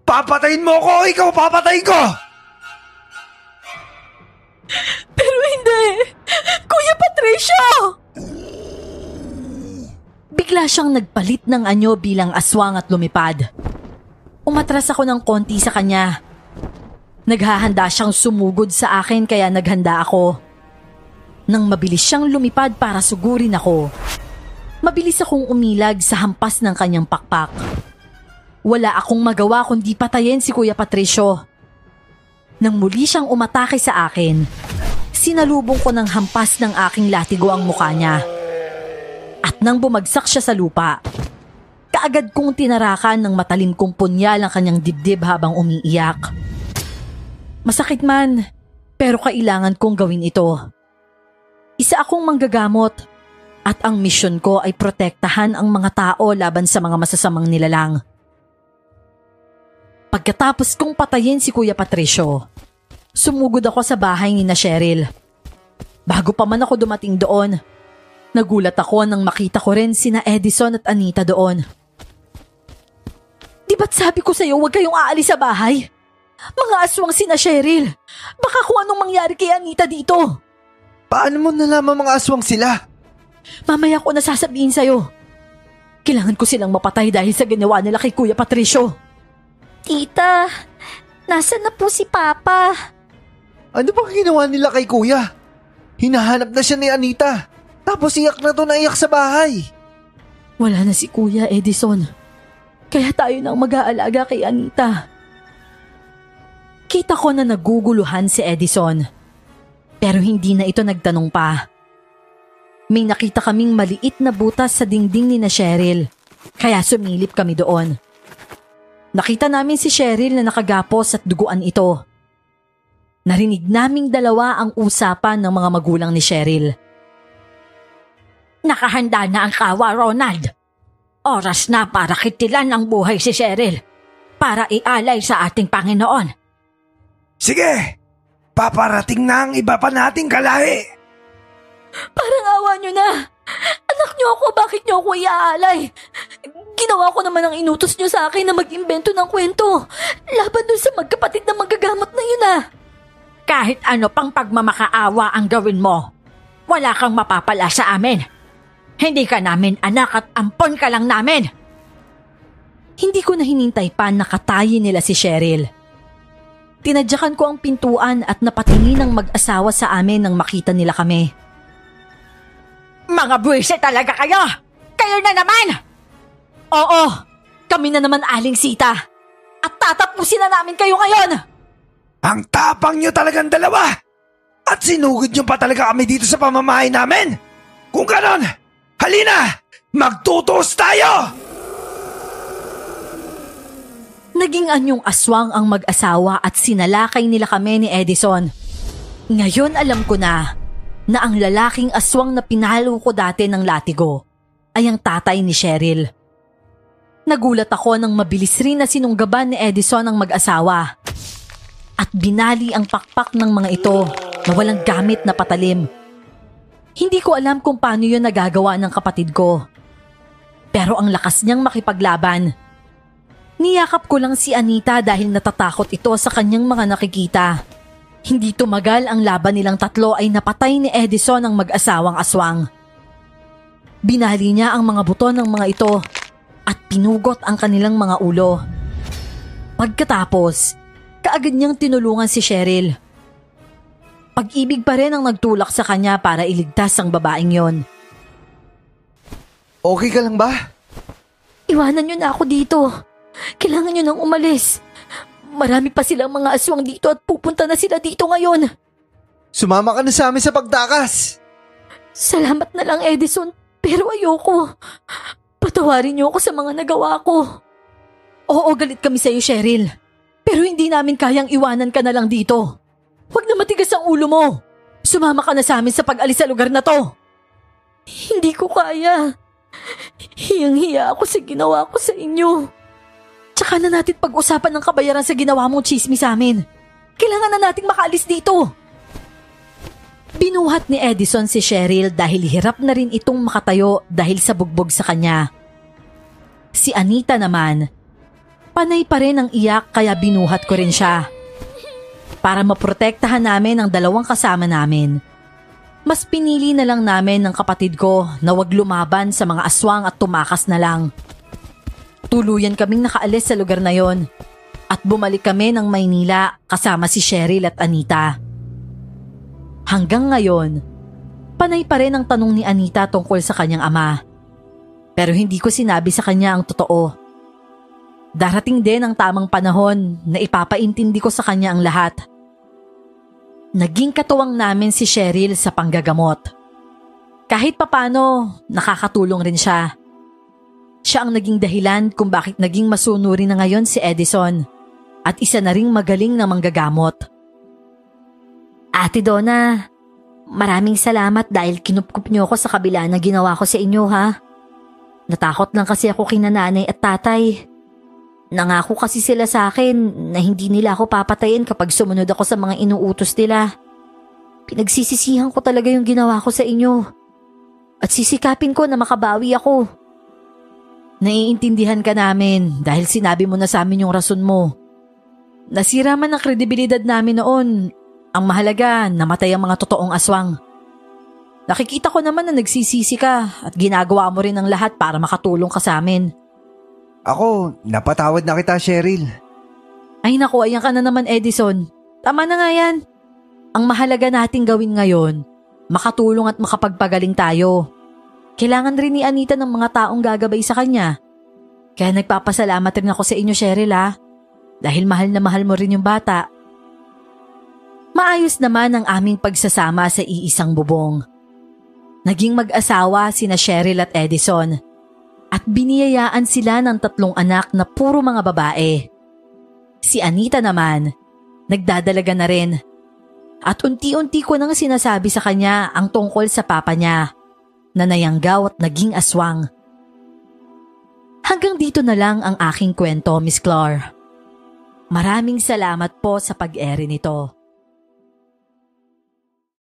Papatayin mo ako o ikaw papatayin ko! Pero hindi! Kuya Patricio! Bigla siyang nagpalit ng anyo bilang aswang at lumipad. Umatras ako ng konti sa kanya. Naghahanda siyang sumugod sa akin kaya naghanda ako. Nang mabilis siyang lumipad para sugurin ako, mabilis akong umilag sa hampas ng kanyang pakpak. Wala akong magawa kundi patayin si Kuya Patricio. Nang muli siyang umatake sa akin, sinalubong ko ng hampas ng aking latigo ang mukha niya. At nang bumagsak siya sa lupa, kaagad kong tinarakan ng matalim kong punyal ang kanyang dibdib habang umiiyak. Masakit man, pero kailangan kong gawin ito. Isa akong manggagamot at ang misyon ko ay protektahan ang mga tao laban sa mga masasamang nilalang. Pagkatapos kong patayin si Kuya Patricio, sumugod ako sa bahay ni na Cheryl. Bago pa man ako dumating doon, nagulat ako nang makita ko rin sina Edison at Anita doon. Di ba't sabi ko sa'yo huwag kayong aalis sa bahay? Mga aswang sina Cheryl. Baka kung anong mangyari kay Anita dito. Paano mo nalaman mga aswang sila? Mamaya ko nasasabihin sa'yo. Kailangan ko silang mapatay dahil sa ginawa nila kay Kuya Patricio. Tita, nasaan na po si Papa? Ano bang ginawa nila kay Kuya? Hinahanap na siya ni Anita. Tapos iyak na to na iyak sa bahay. Wala na si Kuya Edison. Kaya tayo nang mag-aalaga kay Anita. Kita ko na naguguluhan si Edison. Pero hindi na ito nagtanong pa. May nakita kaming maliit na butas sa dingding ni na Cheryl. Kaya sumilip kami doon. Nakita namin si Cheryl na nakagapos at duguan ito. Narinig naming dalawa ang usapan ng mga magulang ni Cheryl. Nakahanda na ang kawa, Ronald. Oras na para kitilan ang buhay si Cheryl para ialay sa ating Panginoon. Sige, paparating na ang iba pa nating kalahi. Parang awa nyo na. Anak nyo ako, bakit nyo ako iaalay? Ginawa ko naman ang inutos nyo sa akin na mag-imbento ng kwento. Laban dun sa magkapatid na manggagamot na yun ah. Kahit ano pang pagmamakaawa ang gawin mo, wala kang mapapala sa amin. Hindi ka namin anak at ampon ka lang namin. Hindi ko na hinintay pa nakatayin nila si Cheryl. Tinadyakan ko ang pintuan at napatingin ng mag-asawa sa amin nang makita nila kami. Mga buwise talaga kayo! Kayo na naman! Oo, kami na naman Aling Sita. At tatapusin na namin kayo ngayon! Ang tapang nyo talagang dalawa! At sinugod nyo pa talaga kami dito sa pamamahay namin! Kung ganon, halina! Magtutuos tayo! Naging anyong aswang ang mag-asawa at sinalakay nila kami ni Edison. Ngayon alam ko na ang lalaking aswang na pinalo ko dati ng latigo ay ang tatay ni Cheryl. Nagulat ako nang mabilis rin na sinunggaban ni Edison ang mag-asawa at binali ang pakpak ng mga ito na walang gamit na patalim. Hindi ko alam kung paano yun nagagawa ng kapatid ko. Pero ang lakas niyang makipaglaban. Niyakap ko lang si Anita dahil natatakot ito sa kanyang mga nakikita. Hindi tumagal ang laban nilang tatlo ay napatay ni Edison ang mag-asawang aswang. Binali niya ang mga buto ng mga ito at pinugot ang kanilang mga ulo. Pagkatapos, kaagad niyang tinulungan si Cheryl. Pag-ibig pa rin ang nagtulak sa kanya para iligtas ang babaeng yon. Okay ka lang ba? Iwanan niyo na ako dito. Kailangan nyo nang umalis. Marami pa silang mga aswang dito at pupunta na sila dito ngayon. Sumama ka na sa amin sa pagtakas. Salamat na lang, Edison, pero ayoko. Patawarin niyo ako sa mga nagawa ko. Oo, galit kami sa iyo, Cheryl. Pero hindi namin kayang iwanan ka na lang dito. Huwag na matigas ang ulo mo. Sumama ka na sa amin sa pag-alis sa lugar na to. Hindi ko kaya. Hiyang-hiya ako sa ginawa ko sa inyo. Tsaka na natin pag-usapan ng kabayaran sa ginawa mong chismis sa amin. Kailangan na nating makaalis dito. Binuhat ni Edison si Cheryl dahil hirap na rin itong makatayo dahil sa bugbog sa kanya. Si Anita naman, panay pa rin ang iyak kaya binuhat ko rin siya. Para maprotektahan namin ang dalawang kasama namin, mas pinili na lang namin ng kapatid ko na wag lumaban sa mga aswang at tumakas na lang. Tuluyan kaming nakaalis sa lugar na yon at bumalik kami ng Maynila kasama si Cheryl at Anita. Hanggang ngayon, panay pa rin ang tanong ni Anita tungkol sa kanyang ama. Pero hindi ko sinabi sa kanya ang totoo. Darating din ang tamang panahon na ipapaintindi ko sa kanya ang lahat. Naging katuwang namin si Cheryl sa panggagamot. Kahit papano, nakakatulong rin siya. Siya ang naging dahilan kung bakit naging masunuri na ngayon si Edison at isa na ring magaling na manggagamot. Ate Donna, maraming salamat dahil kinupkup niyo ako sa kabila na ginawa ko sa inyo, ha? Natakot lang kasi ako kina nanay at tatay. Nangako kasi sila sa akin na hindi nila ako papatayin kapag sumunod ako sa mga inuutos nila. Pinagsisisihan ko talaga yung ginawa ko sa inyo. At sisikapin ko na makabawi ako. Naiintindihan ka namin dahil sinabi mo na sa amin yung rason mo. Nasira man ang kredibilidad namin noon. Ang mahalaga, namatay ang mga totoong aswang. Nakikita ko naman na nagsisisi ka at ginagawa mo rin ang lahat para makatulong ka sa amin. Ako, napatawad na kita, Cheryl. Ay naku, ayan ka na naman, Edison. Tama na nga yan. Ang mahalaga nating gawin ngayon, makatulong at makapagpagaling tayo. Kailangan rin ni Anita ng mga taong gagabay sa kanya. Kaya nagpapasalamat rin ako sa inyo, Cheryl, ha? Dahil mahal na mahal mo rin yung bata. Maayos naman ang aming pagsasama sa iisang bubong. Naging mag-asawa sina Cheryl at Edison at biniyayaan sila ng 3 anak na puro mga babae. Si Anita naman, nagdadalaga na rin at unti-unti ko nang sinasabi sa kanya ang tungkol sa papa niya na nayanggaw at naging aswang. Hanggang dito na lang ang aking kwento, Miss Clar. Maraming salamat po sa pag-ere nito.